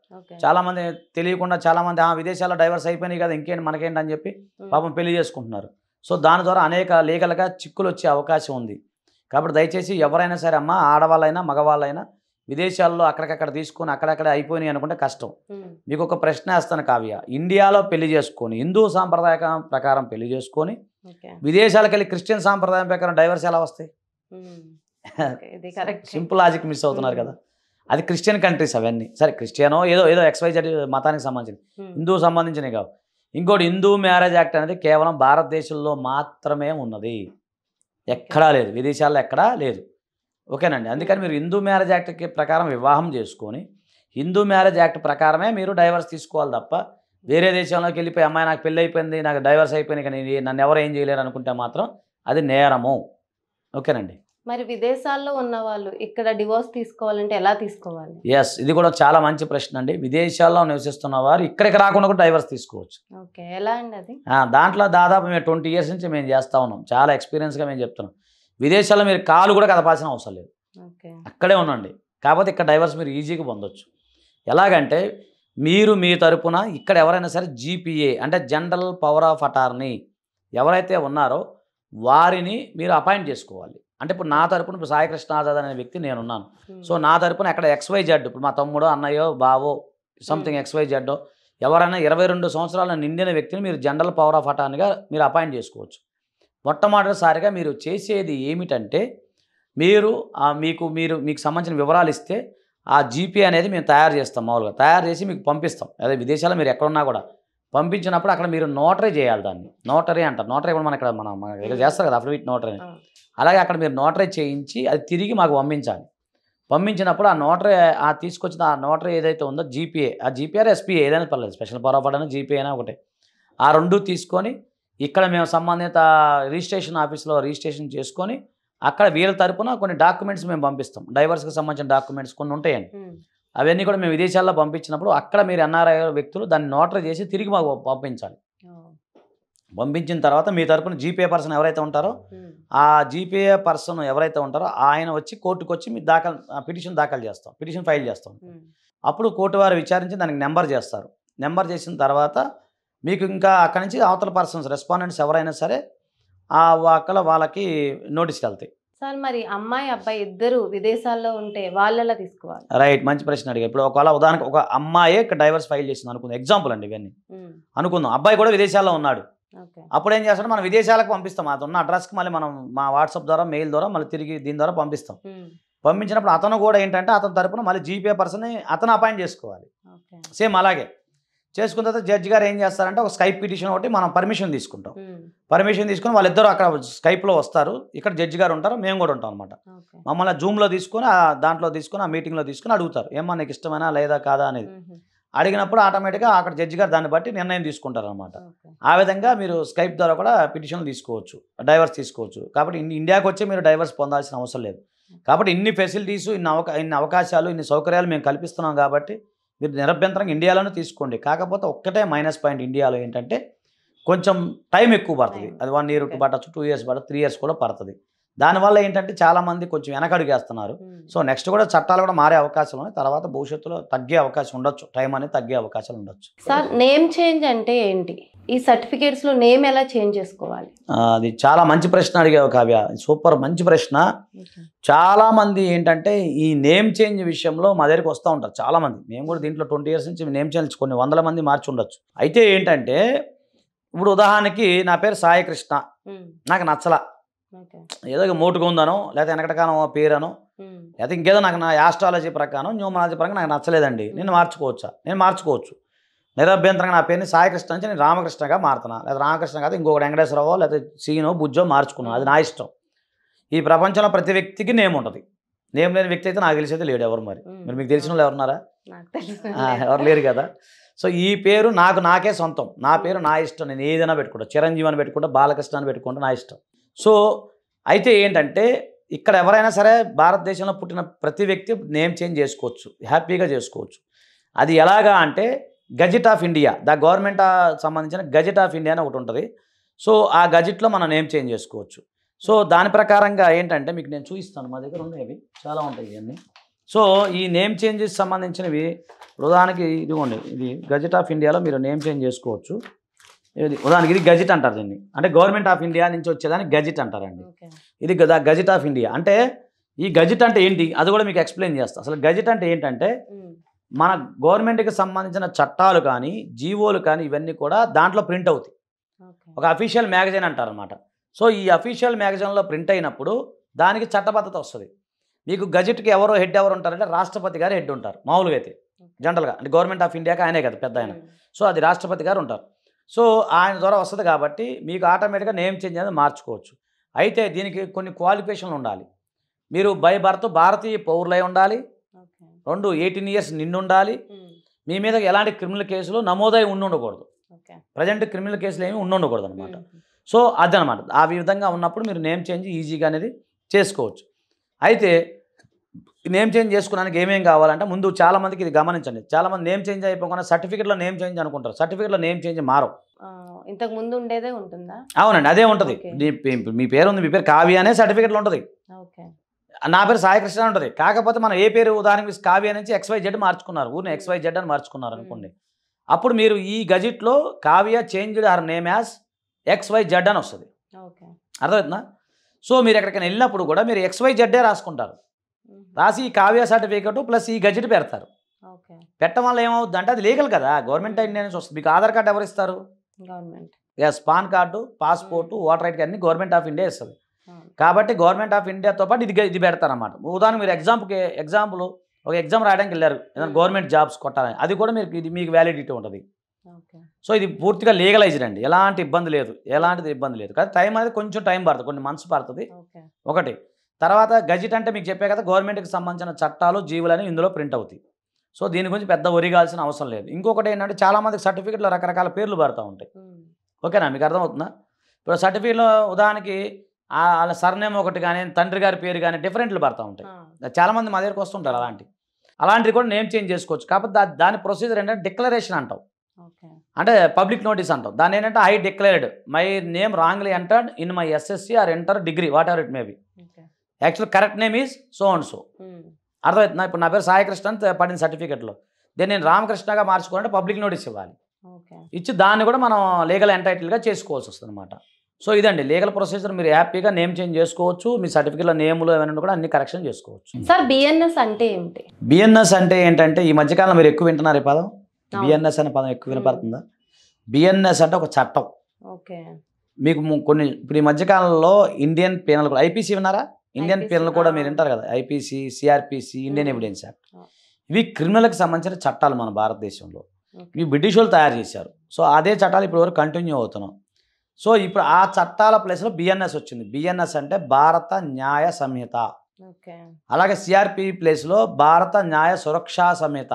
చాలామంది తెలియకుండా చాలామంది విదేశాల్లో డైవర్స్ అయిపోయినాయి కదా ఇంకేంటి మనకేంటి అని చెప్పి పాపం పెళ్లి చేసుకుంటున్నారు. సో దాని ద్వారా అనేక లీగల్గా చిక్కులు వచ్చే అవకాశం ఉంది. కాబట్టి దయచేసి ఎవరైనా సరే అమ్మ, ఆడవాళ్ళైనా మగవాళ్ళైనా విదేశాల్లో అక్కడికక్కడ తీసుకొని అక్కడక్కడ అయిపోయినాయి అనుకుంటే కష్టం. మీకు ఒక ప్రశ్న వేస్తాను కావ్య. ఇండియాలో పెళ్లి చేసుకొని హిందూ సాంప్రదాయం ప్రకారం పెళ్లి చేసుకొని విదేశాలకు వెళ్ళి క్రిస్టియన్ సాంప్రదాయం ప్రకారం డైవర్స్ ఎలా వస్తాయి? సింపుల్ లాజిక్ మిస్ అవుతున్నారు కదా. అది క్రిస్టియన్ కంట్రీస్ అవన్నీ. సరే క్రిస్టియనో ఏదో XYZ మతానికి సంబంధించింది, హిందూ సంబంధించినవి కావు. ఇంకోటి హిందూ మ్యారేజ్ యాక్ట్ అనేది కేవలం భారతదేశంలో మాత్రమే ఉన్నది, ఎక్కడా లేదు, విదేశాల్లో ఎక్కడా లేదు. ఓకేనండి. అందుకని మీరు హిందూ మ్యారేజ్ యాక్ట్ ప్రకారం వివాహం చేసుకొని హిందూ మ్యారేజ్ యాక్ట్ ప్రకారమే మీరు డైవర్స్ తీసుకోవాలి తప్ప వేరే దేశంలోకి వెళ్ళిపోయి అమ్మాయి నాకు పెళ్ళి అయిపోయింది, నాకు డైవర్స్ అయిపోయింది కానీ నన్ను ఎవరు ఏం చేయలేరు అనుకుంటే మాత్రం అది నేరము. ఓకేనండి. మరి విదేశాల్లో ఉన్న వాళ్ళు ఇక్కడ డివోర్స్ తీసుకోవాలంటే ఎలా తీసుకోవాలి? ఎస్, ఇది కూడా చాలా మంచి ప్రశ్న అండి. విదేశాల్లో నివసిస్తున్న వారు ఇక్కడికి రాకుండా కూడా డైవర్స్ తీసుకోవచ్చు. ఓకే, ఎలా అండి అది? దాంట్లో దాదాపు మేము 20 years నుంచి మేము చేస్తూ ఉన్నాం. చాలా ఎక్స్పీరియన్స్గా మేము చెప్తున్నాం. విదేశాల్లో మీరు కాలు కూడా కదపాల్సిన అవసరం లేదు, అక్కడే ఉండండి. కాకపోతే ఇక్కడ డైవర్స్ మీరు ఈజీగా పొందొచ్చు. ఎలాగంటే మీరు మీ తరపున ఇక్కడ ఎవరైనా సరే GPA అంటే జనరల్ పవర్ ఆఫ్ అటార్నీ ఎవరైతే ఉన్నారో వారిని మీరు అపాయింట్ చేసుకోవాలి. అంటే ఇప్పుడు నా తరపున ఇప్పుడు సాయి కృష్ణ ఆజాద్ అనే వ్యక్తి నేనున్నాను. సో నా తరపున అక్కడ XYZ ఇప్పుడు మా తమ్ముడో అన్నయ్యో బావో సంథింగ్ XYZ ఎవరైనా 22 సంవత్సరాల నిండిన వ్యక్తిని మీరు జనరల్ పవర్ ఆఫ్ అటార్నీగా మీరు అపాయింట్ చేసుకోవచ్చు. మొట్టమొదటిసారిగా మీరు చేసేది ఏమిటంటే మీకు సంబంధించిన వివరాలు ఇస్తే ఆ GPA అనేది మేము తయారు చేస్తాం. మామూలుగా తయారు చేసి మీకు పంపిస్తాం. అదే విదేశాల్లో మీరు ఎక్కడున్నా కూడా పంపించినప్పుడు అక్కడ మీరు నోటరీ చేయాలి. దాన్ని నోటరీ అంటారు. నోటరీ కూడా మన ఇక్కడ చేస్తారు కదా అఫిడవిట్ నోటరీ. అలాగే అక్కడ మీరు నోటరీ చేయించి అది తిరిగి మాకు పంపించాలి. పంపించినప్పుడు ఆ నోటరీ తీసుకొచ్చిన ఆ నోటరీ ఏదైతే ఉందో GPA, ఆ GPA SPA ఏదైనా పర్లేదు, special power of attorney GPA అయినా ఒకటే. ఆ రెండు తీసుకొని ఇక్కడ మేము సంబంధిత రిజిస్ట్రేషన్ ఆఫీస్లో రిజిస్ట్రేషన్ చేసుకొని అక్కడ వీళ్ళ తరపున కొన్ని డాక్యుమెంట్స్ మేము పంపిస్తాం. డైవర్స్కి సంబంధించిన డాక్యుమెంట్స్ కొన్ని ఉంటాయండి. అవన్నీ కూడా మేము విదేశాల్లో పంపించినప్పుడు అక్కడ మీరు NRI వ్యక్తులు దాన్ని నోటరీ చేసి తిరిగి మాకు పంపించాలి. పంపించిన తర్వాత మీ తరపున GPA పర్సన్ ఎవరైతే ఉంటారో ఆ GPA పర్సన్ ఎవరైతే ఉంటారో ఆయన వచ్చి కోర్టుకు వచ్చి మీరు పిటిషన్ దాఖలు చేస్తాం, పిటిషన్ ఫైల్ చేస్తాం. అప్పుడు కోర్టు వారు విచారించి దానికి నెంబర్ చేస్తారు. నెంబర్ చేసిన తర్వాత మీకు ఇంకా అక్కడి నుంచి అవతల పర్సన్స్ రెస్పాండెంట్స్ ఎవరైనా సరే వాళ్ళకి నోటీసులు వెళ్తాయి. సార్ మరి అమ్మాయి అబ్బాయి ఇద్దరు విదేశాల్లో ఉంటే వాళ్ళలా తీసుకోవాలి? రైట్, మంచి ప్రశ్న అడిగా. ఇప్పుడు ఒకవేళ ఉదాహరణకు ఒక అమ్మాయే డైవర్స్ ఫైల్ చేసింది అనుకుందాం, ఎగ్జాంపుల్ అండి ఇవన్నీ అనుకుందాం. అబ్బాయి కూడా విదేశాల్లో ఉన్నాడు. అప్పుడు ఏం చేస్తాడు, మనం విదేశాలకు పంపిస్తాం. అది ఉన్న అడ్రస్కి మళ్ళీ మనం మా వాట్సాప్ ద్వారా మెయిల్ ద్వారా మళ్ళీ తిరిగి దీని ద్వారా పంపిస్తాం. పంపించినప్పుడు అతను కూడా ఏంటంటే అతని తరపున మళ్ళీ GPA పర్సన్ని అతను అపాయింట్ చేసుకోవాలి. సేమ్ అలాగే చేసుకున్న తర్వాత జడ్జి గారు ఏం చేస్తారంటే ఒక స్కైప్ పిటిషన్ ఒకటి మనం పర్మిషన్ తీసుకుంటాం. పర్మిషన్ తీసుకుని వాళ్ళిద్దరూ అక్కడ స్కైప్లో వస్తారు, ఇక్కడ జడ్జి గారు ఉంటారు, మేము కూడా ఉంటాం అనమాట. మమ్మల్ని జూమ్లో తీసుకొని దాంట్లో తీసుకొని ఆ మీటింగ్లో తీసుకొని అడుగుతారు ఏమన్నా నీకు ఇష్టమైనా లేదా కాదా అనేది. అడిగినప్పుడు ఆటోమేటిక్గా అక్కడ జడ్జి గారు దాన్ని బట్టి నిర్ణయం తీసుకుంటారు అనమాట. ఆ విధంగా మీరు స్కైప్ ద్వారా కూడా పిటిషన్లు తీసుకోవచ్చు, డైవర్స్ తీసుకోవచ్చు. కాబట్టి ఇండియాకి వచ్చి మీరు డైవర్స్ పొందాల్సిన అవసరం లేదు. కాబట్టి ఇన్ని ఫెసిలిటీస్, ఇన్ని అవకాశాలు, ఇన్ని సౌకర్యాలు మేము కల్పిస్తున్నాం. కాబట్టి మీరు నిరభ్యంతరంగా ఇండియాలోనే తీసుకోండి. కాకపోతే ఒక్కటే మైనస్ పాయింట్ ఇండియాలో ఏంటంటే కొంచెం టైం ఎక్కువ పడుతుంది. అది 1 year పట్టచ్చు, 2 years పట్టచ్చు, 3 years కూడా పడుతుంది. దానివల్ల ఏంటంటే చాలామంది కొంచెం వెనకడుగేస్తున్నారు. సో నెక్స్ట్ కూడా చట్టాలు కూడా మారే అవకాశం ఉన్నాయి. తర్వాత భవిష్యత్తులో తగ్గే అవకాశం ఉండొచ్చు, టైం అనేది తగ్గే అవకాశాలు ఉండొచ్చు. సార్ నేమ్ చేంజ్ అంటే ఏంటి? ఈ సర్టిఫికేట్స్లో నేమ్ ఎలా చేంజ్ చేసుకోవాలి? అది చాలా మంచి ప్రశ్న అడిగావు కావ్య, సూపర్ మంచి ప్రశ్న. చాలామంది ఏంటంటే ఈ నేమ్ చేంజ్ విషయంలో మా దగ్గరికి వస్తూ ఉంటారు చాలామంది. మేము కూడా దీంట్లో 20 years నుంచి నేమ్ చేంజ్ కొన్ని 100 మంది మార్చి ఉండొచ్చు. అయితే ఏంటంటే ఇప్పుడు ఉదాహరణకి నా పేరు సాయి కృష్ణ, నాకు నచ్చలా, ఏదో మోటుగా ఉందనో లేకపోతే వెనకటకాలం పేరనో లేకపోతే ఇంకేదో నాకు నా యాస్ట్రాలజీ ప్రకారం న్యూమరాలజీ ప్రకారం నాకు నచ్చలేదండి, నేను మార్చుకోవచ్చా? నేను మార్చుకోవచ్చు నిరభ్యంతరంగా. నా పేరుని సాయి కృష్ణ నుంచి నేను రామకృష్ణగా మారుతున్నా, లేదా రామకృష్ణ కాదు ఇంకొక వెంకటేశ్వరరావు లేకపోతే సీనో బుజ్జో మార్చుకున్నాను, అది నా ఇష్టం. ఈ ప్రపంచంలో ప్రతి వ్యక్తికి నేమ్ ఉంటుంది. నేమ్ లేని వ్యక్తి అయితే నాకు తెలిసేది లేడు ఎవరు. మరి మీకు తెలిసిన వాళ్ళు ఎవరున్నారా? ఎవరు లేరు కదా. సో ఈ పేరు నాకే సొంతం, నా పేరు నా ఇష్టం, నేను ఏదైనా పెట్టుకుంటా, చిరంజీవి అని పెట్టుకుంటా, బాలకృష్ణ అని పెట్టుకుంటా, నా ఇష్టం. సో అయితే ఏంటంటే ఇక్కడ ఎవరైనా సరే భారతదేశంలో పుట్టిన ప్రతి వ్యక్తి నేమ్ చేంజ్ చేసుకోవచ్చు, హ్యాపీగా చేసుకోవచ్చు. అది ఎలాగా అంటే గజెట్ ఆఫ్ ఇండియా, గవర్నమెంట్ సంబంధించిన గజెట్ ఆఫ్ ఇండియా అని ఒకటి ఉంటుంది. సో ఆ గజెట్లో మనం నేమ్ చేంజ్ చేసుకోవచ్చు. సో దాని ప్రకారంగా ఏంటంటే మీకు నేను చూపిస్తాను, మా దగ్గర ఉండేవి చాలా ఉంటాయి ఇవన్నీ. సో ఈ నేమ్ చేంజెస్ సంబంధించినవి ఉదాహరణకి ఇదిగోండి, ఇది గజెట్ ఆఫ్ ఇండియాలో మీరు నేమ్ చేంజ్ చేసుకోవచ్చు. ఇది ఉదాహరణకి ఇది గజెట్ అంటారు దీన్ని, అంటే గవర్నమెంట్ ఆఫ్ ఇండియా నుంచి వచ్చేదాన్ని గజెట్ అంటారండి. ఇది గజెట్ ఆఫ్ ఇండియా అంటే ఈ గజెట్ అంటే ఏంటి అది కూడా మీకు ఎక్స్ప్లెయిన్ చేస్తాను. అసలు గజెట్ అంటే ఏంటంటే మన గవర్నమెంట్కి సంబంధించిన చట్టాలు కానీ జీవోలు కానీ ఇవన్నీ కూడా దాంట్లో ప్రింట్ అవుతాయి. ఒక అఫీషియల్ మ్యాగజైన్ అంటారు అనమాట. సో ఈ అఫీషియల్ మ్యాగజైన్లో ప్రింట్ అయినప్పుడు దానికి చట్టబద్ధత వస్తుంది. మీకు గజెట్కి హెడ్ ఎవరు ఉంటారంటే రాష్ట్రపతి గారు హెడ్ ఉంటారు మామూలుగా అయితే, జనరల్గా అంటే గవర్నమెంట్ ఆఫ్ ఇండియాకి ఆయనే కదా పెద్ద ఆయన. సో అది రాష్ట్రపతి గారు ఉంటారు. సో ఆయన ద్వారా వస్తుంది కాబట్టి మీకు ఆటోమేటిక్గా నేమ్ చేంజ్ అనేది మార్చుకోవచ్చు. అయితే దీనికి కొన్ని క్వాలిఫికేషన్లు ఉండాలి. మీరు బై బర్త్ భారతీయ పౌరులై ఉండాలి, 2 18 ఇయర్స్ నిండి ఉండాలి, మీ మీద ఎలాంటి క్రిమినల్ కేసులు నమోదై ఉండకూడదు, ప్రజెంట్ క్రిమినల్ కేసులు ఏమి ఉండకూడదు అనమాట. సో అదనమాట. ఆ విధంగా ఉన్నప్పుడు మీరు నేమ్ చేంజ్ ఈజీగా అనేది చేసుకోవచ్చు. అయితే నేమ్ చేంజ్ చేసుకోవడానికి ఏమేం కావాలంటే ముందు చాలామందికి ఇది గమనించండి, చాలామంది నేమ్ చేంజ్ అయిపోకుండా సర్టిఫికెట్లో నేమ్ చేంజ్ అనుకుంటారు. సర్టిఫికెట్లో నేమ్ చేంజ్ మారవు. ఇంతకు ముందు ఉండేదే ఉంటుందా? అవునండి, అదే ఉంటుంది. మీ పేరు ఉంది, మీ పేరు కావ్య అనే సర్టిఫికెట్లో ఉంటుంది, నా పేరు సాయికృష్ణ ఉంటుంది. కాకపోతే మనం ఏ పేరు ఉదాహరణకి కావ్య నుంచి XYZ మార్చుకున్నారు, ఊరిని XYZ అని మార్చుకున్నారు అనుకోండి. అప్పుడు మీరు ఈ గజెట్లో Kavya changed her name as XYZ అని వస్తుంది. అర్థమవుతుందా? సో మీరు ఎక్కడికైనా వెళ్ళినప్పుడు కూడా మీరు XYZ రాసుకుంటారు, రాసి ఈ కావ్య సర్టిఫికేట్ ప్లస్ ఈ గజెట్ పెడతారు. పెట్టడం వల్ల ఏమవుతుంది అంటే అది లీగల్ కదా, గవర్నమెంట్ ఇండియా నుంచి వస్తుంది. మీకు ఆధార్ కార్డు ఎవరు ఇస్తారు? Government. Yes, PAN card, passport, voter ID అన్ని గవర్నమెంట్ ఆఫ్ ఇండియా ఇస్తుంది. కాబట్టి గవర్నమెంట్ ఆఫ్ ఇండియాతో పాటు ఇది పెడతారన్నమాట. ఉదాహరణ మీరు ఎగ్జాంపుల్ ఒక ఎగ్జామ్ రాయడానికి వెళ్ళారు, ఏదైనా గవర్నమెంట్ జాబ్స్ కొట్టాలని, అది కూడా మీకు వ్యాలిడిటీ ఉంటుంది. సో ఇది పూర్తిగా లీగలైజ్డ్ అండి, ఎలాంటి ఇబ్బంది లేదు, కానీ టైం అనేది కొంచెం టైం పడుతుంది, కొన్ని మంత్స్ పడుతుంది ఒకటి. తర్వాత గజెట్ అంటే మీకు చెప్పే కదా గవర్నమెంట్కి సంబంధించిన చట్టాలు జీవులు అని ఇందులో ప్రింట్ అవుతాయి. సో దీని గురించి పెద్ద ఒరిగాల్సిన అవసరం లేదు. ఇంకొకటి ఏంటంటే చాలామందికి సర్టిఫికెట్లో రకరకాల పేర్లు పడుతూ ఉంటాయి. ఓకేనా, మీకు అర్థమవుతుందా? ఇప్పుడు సర్టిఫికెట్లో ఉదాహరణకి వాళ్ళ సర్నేమ్ ఒకటి కానీ తండ్రి గారి పేరు కానీ డిఫరెంట్లు పడుతూ ఉంటాయి. చాలామంది మా దగ్గరకు వస్తుంటారు అలాంటివి కూడా నేమ్ చేంజ్ చేసుకోవచ్చు. కాకపోతే దాని ప్రొసీజర్ ఏంటంటే డిక్లరేషన్ అంటాం, అంటే పబ్లిక్ నోటీస్ అంటాం. దాని ఏంటంటే I declared my name wrongly entered in my SSC or enter degree whatever it may be, actual correct name is so and so. అర్థమవుతుందా? ఇప్పుడు నా పేరు సాయికృష్ణ అని పడిన సర్టిఫికెట్లో దీన్ని నేను రామకృష్ణగా మార్చుకోవాలంటే పబ్లిక్ నోటీస్ ఇవ్వాలి, ఇచ్చి దాన్ని కూడా మనం లీగల్ ఎంటైటిల్గా చేసుకోవాల్సి వస్తుంది అనమాట. సో ఇదండి లీగల్ ప్రొసీజర్. మీరు హ్యాపీగా నేమ్ చేంజ్ చేసుకోవచ్చు, మీ సర్టిఫికెట్లో నేములు ఏమైనా కూడా అన్ని కరెక్షన్ చేసుకోవచ్చు. సార్ BNS అంటే ఏంటి? BNS అంటే ఏంటంటే ఈ మధ్యకాలంలో మీరు ఎక్కువ వింటున్నారు ఈ పదం, BNS అనే పదం ఎక్కువ వినపడుతుందా? BNS అంటే ఒక చట్టం. మీకు కొన్ని ఇప్పుడు ఈ మధ్యకాలంలో ఇండియన్ పీనల్ కూడా IPC విన్నారా? ఇండియన్ పీనల్ కూడా మీరు వింటారు కదా, IPC, CRPC, Indian evidence act. ఇవి క్రిమినల్కి సంబంధించిన చట్టాలు మన భారతదేశంలో. ఇవి బ్రిటిష్ వాళ్ళు తయారు చేశారు. సో అదే చట్టాలు ఇప్పుడు వరకు కంటిన్యూ అవుతున్నాం. సో ఇప్పుడు ఆ చట్టాల ప్లేస్లో BNS వచ్చింది. BNS అంటే భారత న్యాయ సంహిత. అలాగే CRP ప్లేస్లో భారత న్యాయ సురక్షా సంహిత.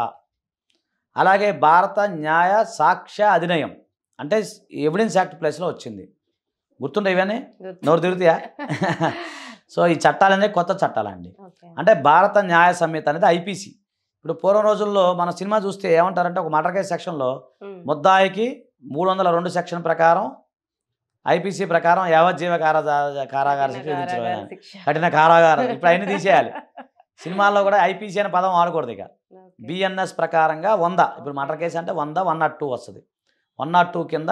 అలాగే భారత న్యాయ సాక్ష్య అధినియం అంటే ఎవిడెన్స్ యాక్ట్ ప్లేస్లో వచ్చింది. గుర్తుండే ఇవన్నీ నోరు తిరుగుతాయా? సో ఈ చట్టాలనే కొత్త చట్టాలండి. అంటే భారత న్యాయ సంహిత అనేది IPC. ఇప్పుడు పూర్వం రోజుల్లో మన సినిమా చూస్తే ఏమంటారంటే ఒక మర్డర్ కేసు సెక్షన్లో ముద్దాయికి 302 సెక్షన్ ప్రకారం IPC ప్రకారం యావజ్జీవ కారాగార శిక్ష విధించడం, కఠిన కారాగారం. ఇప్పుడు అవన్నీ తీసేయాలి. సినిమాల్లో కూడా IPC అనే పదం వాడకూడదు. ఇక BNS ప్రకారంగా 100, ఇప్పుడు మర్డర్ కేసు అంటే 100, 102 వస్తుంది. 102 కింద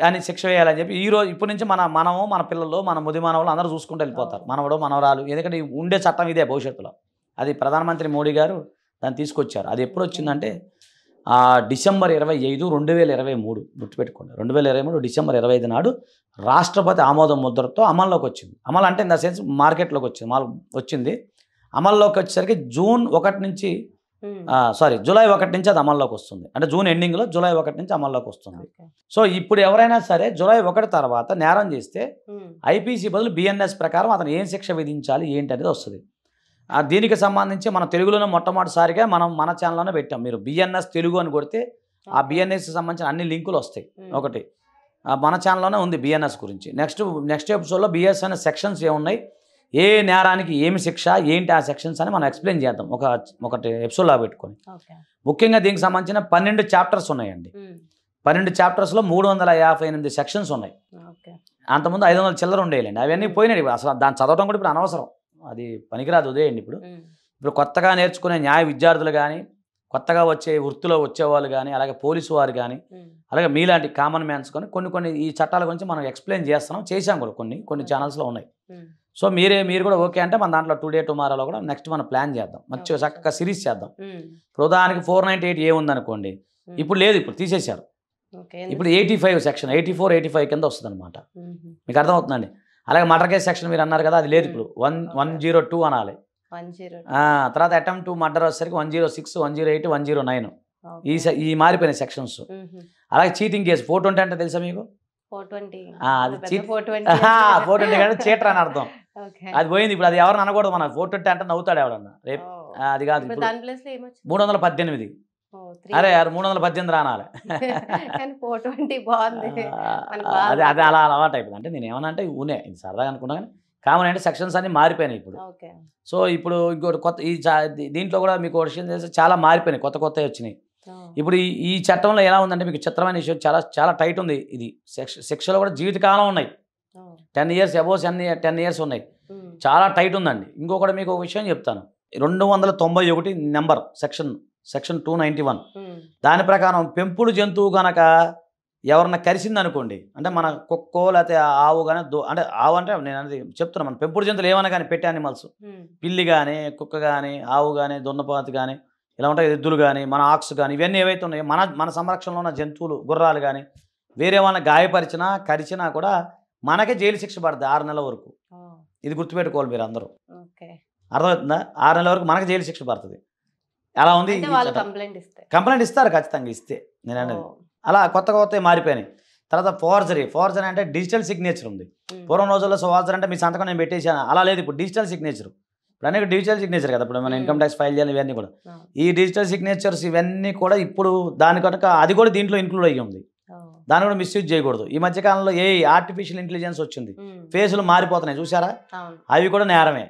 అని శిక్ష వేయాలని చెప్పి ఇప్పటి నుంచి మనము మన పిల్లలు మన ముది మనవలు అందరూ చూసుకుంటూ వెళ్ళిపోతారు, మనవడు మనవరాలు. ఎందుకంటే ఉండే చట్టం ఇదే భవిష్యత్తులో. అది ప్రధానమంత్రి మోడీ గారు దాన్ని తీసుకొచ్చారు. అది ఎప్పుడు వచ్చిందంటే డిసెంబర్ 25, 2023 గుర్తుపెట్టుకోండి. 2023 డిసెంబర్ 25 నాడు రాష్ట్రపతి ఆమోదం ముద్రతో అమల్లోకి వచ్చింది. అమలు అంటే ఇన్ ద సెన్స్ మార్కెట్లోకి వచ్చింది. అమల్లోకి వచ్చేసరికి జూలై 1 నుంచి అది అమల్లోకి వస్తుంది. అంటే జూన్ ఎండింగ్లో జూలై 1 నుంచి అమల్లోకి వస్తుంది. సో ఇప్పుడు ఎవరైనా సరే జూలై 1 తర్వాత నేరం చేస్తే IPC బదులు BNS ప్రకారం అతను ఏం శిక్ష విధించాలి ఏంటి అనేది వస్తుంది. దీనికి సంబంధించి మన తెలుగులోనే మొట్టమొదటిసారిగా మన ఛానల్లోనే పెట్టాం. మీరు BNS తెలుగు అని కొడితే ఆ BNS సంబంధించిన అన్ని లింకులు వస్తాయి. ఒకటి మన ఛానల్లోనే ఉంది BNS గురించి. నెక్స్ట్ ఎపిసోడ్లో BNS అనే సెక్షన్స్ ఏమున్నాయి, ఏ నేరానికి ఏమి శిక్ష ఏంటి ఆ సెక్షన్స్ అని మనం ఎక్స్ప్లెయిన్ చేద్దాం ఒకటి ఎపిసోడ్లా పెట్టుకొని. ముఖ్యంగా దీనికి సంబంధించిన 12 చాప్టర్స్ ఉన్నాయండి. 12 చాప్టర్స్లో 358 సెక్షన్స్ ఉన్నాయి. అంతకుముందు 500 చిల్లర ఉండేయాలండి. అవన్నీ పోయినాయి. అసలు దాన్ని చదవడం కూడా ఇప్పుడు అనవసరం, అది పనికిరాదు, ఉదయండి. ఇప్పుడు కొత్తగా నేర్చుకునే న్యాయ విద్యార్థులు కానీ, కొత్తగా వచ్చే వృత్తిలో వచ్చేవాళ్ళు కానీ, అలాగే పోలీసు వారు కానీ, అలాగే మీలాంటి కామన్ మ్యాన్స్ కానీ కొన్ని ఈ చట్టాల గురించి మనం ఎక్స్ప్లెయిన్ చేసాం కూడా కొన్ని ఛానల్స్లో ఉన్నాయి. సో మీరు కూడా ఓకే అంటే మన దాంట్లో టుడే టుమారోలో కూడా నెక్స్ట్ మనం ప్లాన్ చేద్దాం, మంచిగా చక్కగా సిరీస్ చేద్దాం. ఇప్పుడు ఉదాహరణకి 498 ఉందనుకోండి, ఇప్పుడు లేదు, ఇప్పుడు తీసేశారు. ఇప్పుడు 85 సెక్షన్ 84, 85 కింద వస్తుంది అనమాట. మీకు అర్థమవుతుందండి. అలాగే మర్డర్ కేసు సెక్షన్ మీరు అన్నారు కదా, అది లేదు, ఇప్పుడు 102 అనాలి. తర్వాత అటెంప్ట్ టు మర్డర్ వచ్చేసరికి 106, 108, 109 ఈ మారిపోయిన సెక్షన్స్. అలాగే చీటింగ్ కేసు 420 అంటే తెలుసా మీకు? 420 అంటే చీటర్ అని అర్థం. అది పోయింది. ఇప్పుడు అది ఎవరిని అనకూడదు, మన 420 అంటే నవ్వుతాడు ఎవడన్నా రేపు. అది కాదు, 318. అరే 318 రానాలి. అదే అలా అలవాటు అయిపోయింది. అంటే నేను ఏమన్నా అంటే ఊనే ఇది సరదాగా అనుకున్నా, కానీ కామన్ అంటే సెక్షన్స్ అన్ని మారిపోయినాయి ఇప్పుడు. సో ఇప్పుడు ఇంకోటి కొత్త దీంట్లో కూడా మీకు విషయం తెలిసి చాలా మారిపోయినాయి, కొత్తవి వచ్చినాయి. ఇప్పుడు ఈ చట్టంలో ఎలా ఉందంటే మీకు చిత్రమైన విషయం, చాలా టైట్ ఉంది. ఇది శిక్షలో కూడా జీవితకాలం ఉన్నాయి. 10 years అబోవ్ 10 years ఉన్నాయి. చాలా టైట్ ఉందండి. ఇంకొకటి మీకు ఒక విషయం చెప్తాను. 291 నెంబర్ సెక్షన్ 291 దాని ప్రకారం పెంపుడు జంతువు కనుక ఎవరన్నా కరిసింది అనుకోండి, అంటే మన కుక్కో లేకపోతే ఆవు కానీ, అంటే ఆవు అంటే నేను అనేది చెప్తున్నా, మన పెంపుడు జంతువులు ఏమైనా కానీ, పెట్టి యానిమల్స్, పిల్లి కానీ, కుక్క కానీ, ఆవు కానీ, దున్నపోతు కానీ, ఇలా ఉంటాయి, ఎద్దులు కానీ, మన ఆక్స్ కానీ, ఇవన్నీ ఏవైతే ఉన్నాయో మన సంరక్షణలో ఉన్న జంతువులు, గుర్రాలు కానీ, వేరే వాళ్ళని గాయపరిచినా కరిచినా కూడా మనకే జైలు శిక్ష పడుతుంది 6 నెలల వరకు. ఇది గుర్తుపెట్టుకోవాలి మీరు అందరూ. అర్థమవుతుందా? 6 నెలల వరకు మనకి జైలు శిక్ష పడుతుంది. అలా ఉంది. కంప్లైంట్ ఇస్తారు ఖచ్చితంగా, ఇస్తే నేను అనేది. అలా కొత్త మారిపోయినాయి. తర్వాత ఫోర్జరీ అంటే డిజిటల్ సిగ్నేచర్ ఉంది. పూర్వం రోజుల్లో ఫోర్జరీ అంటే మీ సంతకం నేను పెట్టేసాను, అలా లేదు. ఇప్పుడు డిజిటల్ సిగ్నేచర్, ఇప్పుడు అనేక డిజిటల్ సిగ్నేచర్ కదా. ఇప్పుడు మన ఇన్కమ్ ట్యాక్స్ ఫైల్ చేయాలి, ఇవన్నీ కూడా ఈ డిజిటల్ సిగ్నేచర్స్ ఇవన్నీ కూడా ఇప్పుడు దాని కనుక అది కూడా దీంట్లో ఇంక్లూడ్ అయ్యి ఉంది. దాన్ని కూడా మిస్యూజ్ చేయకూడదు. ఈ మధ్యకాలంలో ఆర్టిఫిషియల్ ఇంటెలిజెన్స్ వచ్చింది, ఫేసులు మారిపోతున్నాయి చూసారా, అవి కూడా నేరమే.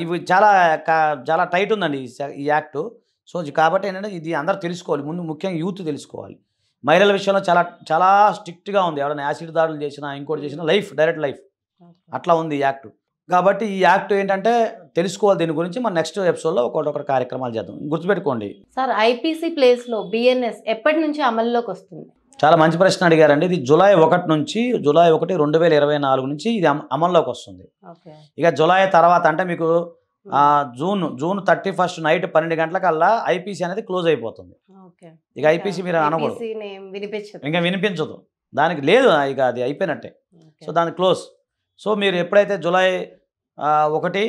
ఇవి చాలా టైట్ ఉందండి ఈ యాక్ట్. సో కాబట్టి ఏంటంటే ఇది అందరూ తెలుసుకోవాలి, ముందు ముఖ్యంగా యూత్ తెలుసుకోవాలి. మహిళల విషయంలో చాలా స్ట్రిక్ట్గా ఉంది. ఎవరైనా యాసిడ్ దాడులు చేసినా, ఇంకోటి చేసినా డైరెక్ట్ లైఫ్ అట్లా ఉంది ఈ యాక్ట్. కాబట్టి ఈ యాక్ట్ ఏంటంటే తెలుసుకోవాలి. దీని గురించి మన నెక్స్ట్ ఎపిసోడ్లో ఒకటి కార్యక్రమాలు చేద్దాం. గుర్తుపెట్టుకోండి సార్, ఐపీసీ ప్లేస్లో బిఎన్ఎస్ ఎప్పటి నుంచి అమల్లోకి వస్తుంది? చాలా మంచి ప్రశ్న అడిగారండి. ఇది జూలై 1 నుంచి, జూలై 1, 2024 నుంచి ఇది అమల్లోకి వస్తుంది. ఇక జూలై తర్వాత అంటే మీకు జూన్ 31 నైట్ 12 గంటలకల్లా ఐపీసీ అనేది క్లోజ్ అయిపోతుంది. ఇక ఐపీసీ మీరు అనకూడదు, ఇంకా వినిపించదు, దానికి లేదు, ఇక అది అయిపోయినట్టే. సో దానికి క్లోజ్. సో మీరు ఎప్పుడైతే జూలై 1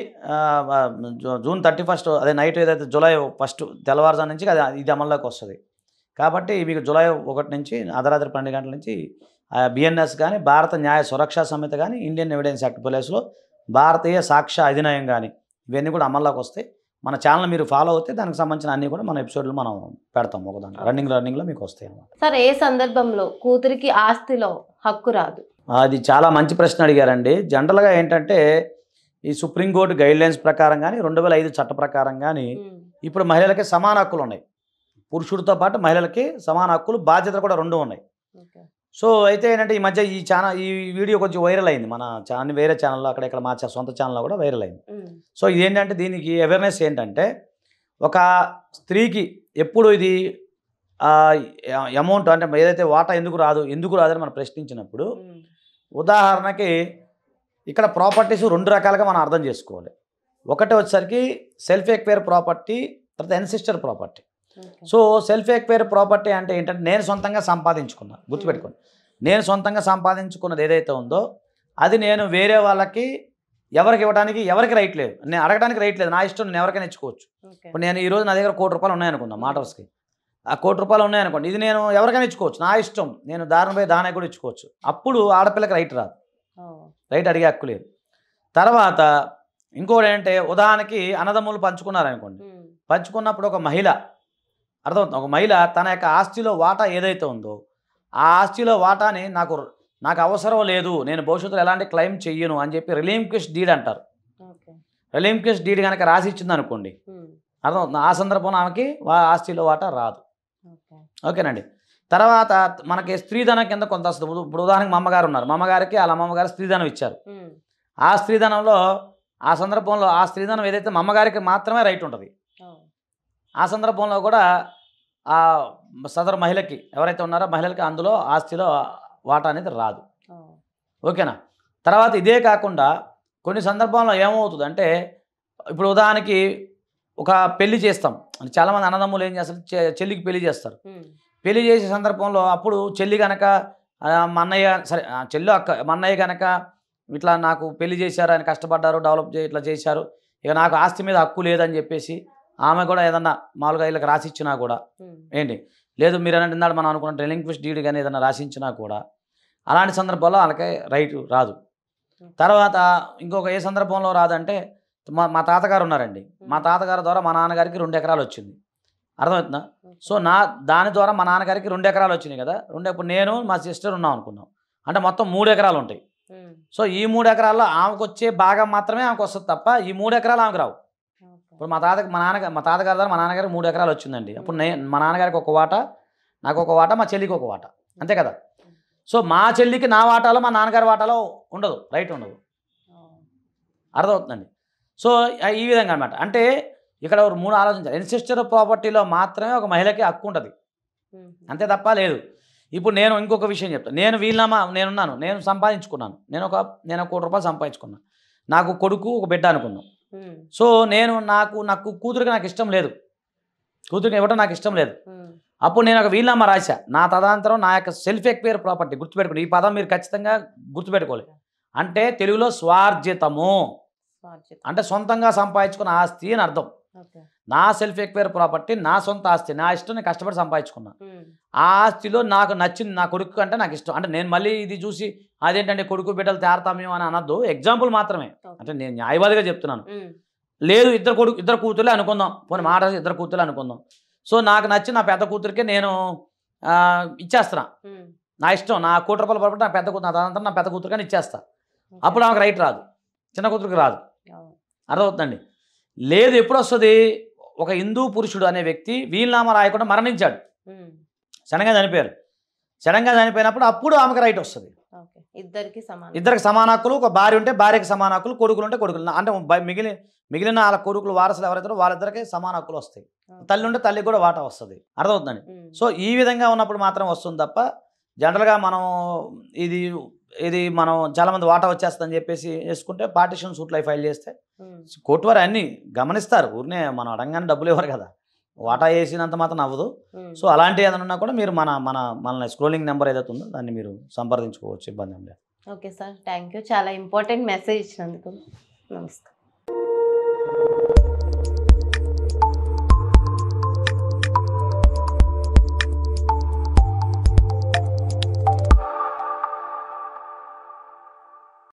జూన్ 31 అదే నైట్ ఏదైతే జూలై 1 తెల్లవారుజాము నుంచి ఇది అమల్లోకి వస్తుంది. కాబట్టి మీకు జూలై 1 నుంచి అర్ధరాత్రి 12 గంటల నుంచి బిఎన్ఎస్ కానీ, భారత న్యాయ సురక్షా సమితి కానీ, ఇండియన్ ఎవిడెన్స్ యాక్ట్ ప్లేస్లో భారతీయ సాక్ష్య అధినియం కానీ, ఇవన్నీ కూడా అమల్లోకి వస్తాయి. మన ఛానల్ మీరు ఫాలో అవుతే దానికి సంబంధించిన అన్నీ కూడా మన ఎపిసోడ్లు మనం పెడతాం. ఒకదాన్ని రన్నింగ్లో మీకు వస్తాయి అన్నమాట. సార్, ఏ సందర్భంలో కూతురికి ఆస్తిలో హక్కు రాదు? అది చాలా మంచి ప్రశ్న అడిగారండి. జనరల్గా ఏంటంటే ఈ సుప్రీంకోర్టు గైడ్లైన్స్ ప్రకారం కానీ, 2005 చట్ట ప్రకారం కానీ ఇప్పుడు మహిళలకి సమాన హక్కులు ఉన్నాయి. పురుషుడితో పాటు మహిళలకి సమాన హక్కులు, బాధ్యతలు కూడా 2 ఉన్నాయి. సో అయితే ఏంటంటే ఈ మధ్య ఈ వీడియో కొంచెం వైరల్ అయింది. మన ఛానల్ వేరే ఛానల్లో, అక్కడెక్కడ మా సొంత ఛానల్లో కూడా వైరల్ అయింది. సో ఇదేంటంటే దీనికి అవేర్నెస్ ఏంటంటే, ఒక స్త్రీకి ఎప్పుడు ఇది అమౌంట్ అంటే ఏదైతే వాటా ఎందుకు రాదని మనం ప్రశ్నించినప్పుడు, ఉదాహరణకి ఇక్కడ ప్రాపర్టీస్ 2 రకాలుగా మనం అర్థం చేసుకోవాలి. ఒకటి వచ్చేసరికి సెల్ఫ్ ఎక్వైర్ ప్రాపర్టీ, తర్వాత ancestor property. So self acquired property అంటే ఏంటంటే నేను సొంతంగా సంపాదించుకున్నాను. గుర్తుపెట్టుకోండి, నేను సొంతంగా సంపాదించుకున్నది ఏదైతే ఉందో అది నేను వేరే వాళ్ళకి ఎవరికి ఇవ్వడానికి ఎవరికి రైట్ లేదు, నేను అడగడానికి రైట్ లేదు, నా ఇష్టం, నేను ఎవరికైనా ఇచ్చుకోవచ్చు. ఇప్పుడు నేను ఈరోజు నా దగ్గర ₹1,00,00,000 ఉన్నాయనుకున్నా మోటార్స్కి, ఆ ₹1,00,00,000 ఉన్నాయనుకోండి, ఇది నేను ఎవరికైనా ఇచ్చుకోవచ్చు, నా ఇష్టం, నేను దాని కూడా ఇచ్చుకోవచ్చు. అప్పుడు ఆడపిల్లకి రైట్ రాదు, రైట్ అడిగే హక్కు లేదు. తర్వాత ఇంకోటి ఏంటంటే, ఉదాహరణకి అన్నదమ్ములు పంచుకున్నారనుకోండి, పంచుకున్నప్పుడు ఒక మహిళ అర్థమవుతుంది, ఒక మహిళ తన యొక్క ఆస్తిలో వాటా ఏదైతే ఉందో ఆ ఆస్తిలో వాటాని నాకు అవసరం లేదు, నేను భవిష్యత్తులో ఎలాంటి క్లెయిమ్ చెయ్యను అని చెప్పి రిలీంక్విష్ డీడ్ అంటారు. ఓకే. రిలీంక్విష్ డీడ్ కనుక రాసి ఇచ్చింది అనుకోండి, అర్థమవుతుంది, ఆ సందర్భంలో ఆమెకి ఆస్తిలో వాటా రాదు. ఓకే. ఓకేనండి. తర్వాత మనకి స్త్రీధనం కింద కొంత వస్తుంది. ఇప్పుడు ఉదాహరణకి మా అమ్మగారు ఉన్నారు, మా అమ్మగారికి వాళ్ళ అమ్మగారు స్త్రీధనం ఇచ్చారు. ఆ స్త్రీధనంలో ఆ సందర్భంలో ఆ స్త్రీధనం ఏదైతే మా అమ్మగారికి మాత్రమే రైట్ ఉంటుంది, ఆ సందర్భంలో కూడా ఆ సదరు మహిళకి ఎవరైతే ఉన్నారో మహిళలకి అందులో ఆస్తిలో వాటా అనేది రాదు. ఓకేనా. తర్వాత ఇదే కాకుండా కొన్ని సందర్భాల్లో ఏమవుతుంది అంటే, ఇప్పుడు ఉదాహరణకి ఒక పెళ్లి చేస్తాం, చాలామంది అన్నదమ్ములు ఏం చేస్తారు, చెల్లికి పెళ్లి చేస్తారు. పెళ్లి చేసే సందర్భంలో అప్పుడు చెల్లి కనుక మా అన్నయ్య సరే చెల్లి అక్క మా అన్నయ్య కనుక ఇట్లా నాకు పెళ్లి చేశారు, ఆయన కష్టపడ్డారు, డెవలప్ ఇట్లా చేశారు, ఇక నాకు ఆస్తి మీద హక్కు లేదని చెప్పేసి ఆమె కూడా ఏదన్నా మామూలుగా వీళ్ళకి రాసిచ్చినా కూడా ఏంటి లేదు, మీరు అన్నట్టు ఇందాక మనం అనుకున్న రిలీంక్విష్ డీడ్ కానీ ఏదైనా రాసించినా కూడా అలాంటి సందర్భాల్లో వాళ్ళకి రైట్ రాదు. తర్వాత ఇంకొక ఏ సందర్భంలో రాదంటే, మా తాతగారు ఉన్నారండి, మా తాతగారి ద్వారా మా నాన్నగారికి 2 ఎకరాలు వచ్చింది. అర్థమవుతుందా. సో దాని ద్వారా మా నాన్నగారికి 2 ఎకరాలు వచ్చినాయి కదా, ఇప్పుడు నేను మా సిస్టర్ ఉన్నాం అనుకున్నాం, అంటే మొత్తం 3 ఎకరాలు ఉంటాయి. సో ఈ 3 ఎకరాల్లో ఆమెకు వచ్చే భాగం మాత్రమే ఆమెకు వస్తుంది తప్ప ఈ 3 ఎకరాలు ఆమెకు రావు. ఇప్పుడు మా తాతగారి ద్వారా మా నాన్నగారికి 3 ఎకరాలు వచ్చిందండి. అప్పుడు మా నాన్నగారికి ఒక వాటా, నాకు ఒక వాటా, మా చెల్లికి ఒక వాటా, అంతే కదా. సో మా చెల్లికి నా వాటాలో మా నాన్నగారి వాటాలో ఉండదు, రైట్ ఉండదు. అర్థమవుతుందండి. సో ఈ విధంగా అనమాట. అంటే ఇక్కడ 3 ఆలోచించాలి. ఎన్సెస్టర్ ప్రాపర్టీలో మాత్రమే ఒక మహిళకి హక్కు ఉంటుంది, అంతే తప్ప లేదు. ఇప్పుడు నేను ఇంకొక విషయం చెప్తాను. నేను సంపాదించుకున్నాను, నేను 1 కోటి రూపాయలు సంపాదించుకున్నాను, నాకు కొడుకు ఒక బిడ్డ అనుకున్నాను. సో నాకు కూతురికి నాకు ఇష్టం లేదు, కూతురికి ఇవ్వడం నాకు ఇష్టం లేదు. అప్పుడు నేను ఒక వీలునామా రాశా, నా తదనంతరం నా యొక్క సెల్ఫ్ ఎక్వైర్ ప్రాపర్టీ, గుర్తుపెట్టుకోండి ఈ పదం మీరు ఖచ్చితంగా గుర్తుపెట్టుకోవాలి. అంటే తెలుగులో స్వార్జితము అంటే సొంతంగా సంపాదించుకున్న ఆస్తి అని అర్థం. నా సెల్ఫ్ ఎక్వైర్ ప్రాపర్టీ నా సొంత ఆస్తి, నా ఇష్టం, నేను కష్టపడి సంపాదించుకున్నా. ఆ ఆస్తిలో నాకు నచ్చింది, నా కొడుకు అంటే నాకు ఇష్టం. అంటే నేను మళ్ళీ ఇది చూసి అదేంటంటే కొడుకు బిడ్డలు తేరతామేమో అని అనద్దు, ఎగ్జాంపుల్ మాత్రమే, అంటే నేను న్యాయవాదిగా చెప్తున్నాను. లేదు ఇద్దరు కూతుర్లే అనుకుందాం, పోనీ మాట ఇద్దరు కూతుర్లే అనుకుందాం. సో నాకు నచ్చి నా పెద్ద కూతురికే నేను ఇచ్చేస్తున్నా, నా ఇష్టం, నా 1 కోటి రూపాయల ప్రాపర్టీ నా పెద్ద కూతురు, నా తదనంతరం నా పెద్ద కూతురికని ఇచ్చేస్తా. అప్పుడు ఆమెకు రైట్ రాదు, చిన్న కూతురికి రాదు. అర్థమవుతుందండి. లేదు ఎప్పుడు వస్తుంది, ఒక హిందూ పురుషుడు అనే వ్యక్తి వీలునామా రాయకుండా మరణించాడు, సడన్గా చనిపోయారు. సడన్గా చనిపోయినప్పుడు అప్పుడు ఆమెకు రైట్ వస్తుంది. ఇద్దరికి సమాన హక్కులు, ఒక భార్య ఉంటే భార్యకి సమాన హక్కులు, కొడుకులు ఉంటే కొడుకులు, అంటే మిగిలిన వాళ్ళ కొడుకులు వారసులు ఎవరైతారో వాళ్ళిద్దరికి సమాన హక్కులు వస్తాయి. తల్లి ఉంటే తల్లికి కూడా వాటా వస్తుంది. అర్థమవుతుందండి. సో ఈ విధంగా ఉన్నప్పుడు మాత్రం వస్తుంది తప్ప జనరల్గా మనం ఇది మనం చాలామంది వాటా వచ్చేస్తుందని చెప్పేసి వేసుకుంటే పార్టిషన్ సూట్లు ఫైల్ చేస్తే కోర్టు వారు అన్నీ గమనిస్తారు, ఊరినే మనం అడగానే డబ్బులు ఇవ్వరు కదా, వాటా వేసినంత మాత్రం అవ్వదు. సో అలాంటివి ఏదైనా ఉన్నా కూడా మీరు మన స్క్రోలింగ్ నెంబర్ ఏదైతే ఉందో దాన్ని మీరు సంప్రదించుకోవచ్చు, ఇబ్బంది ఏం లేదు. ఓకే సార్, థ్యాంక్ యూ, చాలా ఇంపార్టెంట్ మెసేజ్ ఇచ్చినందుకు. నమస్కారం.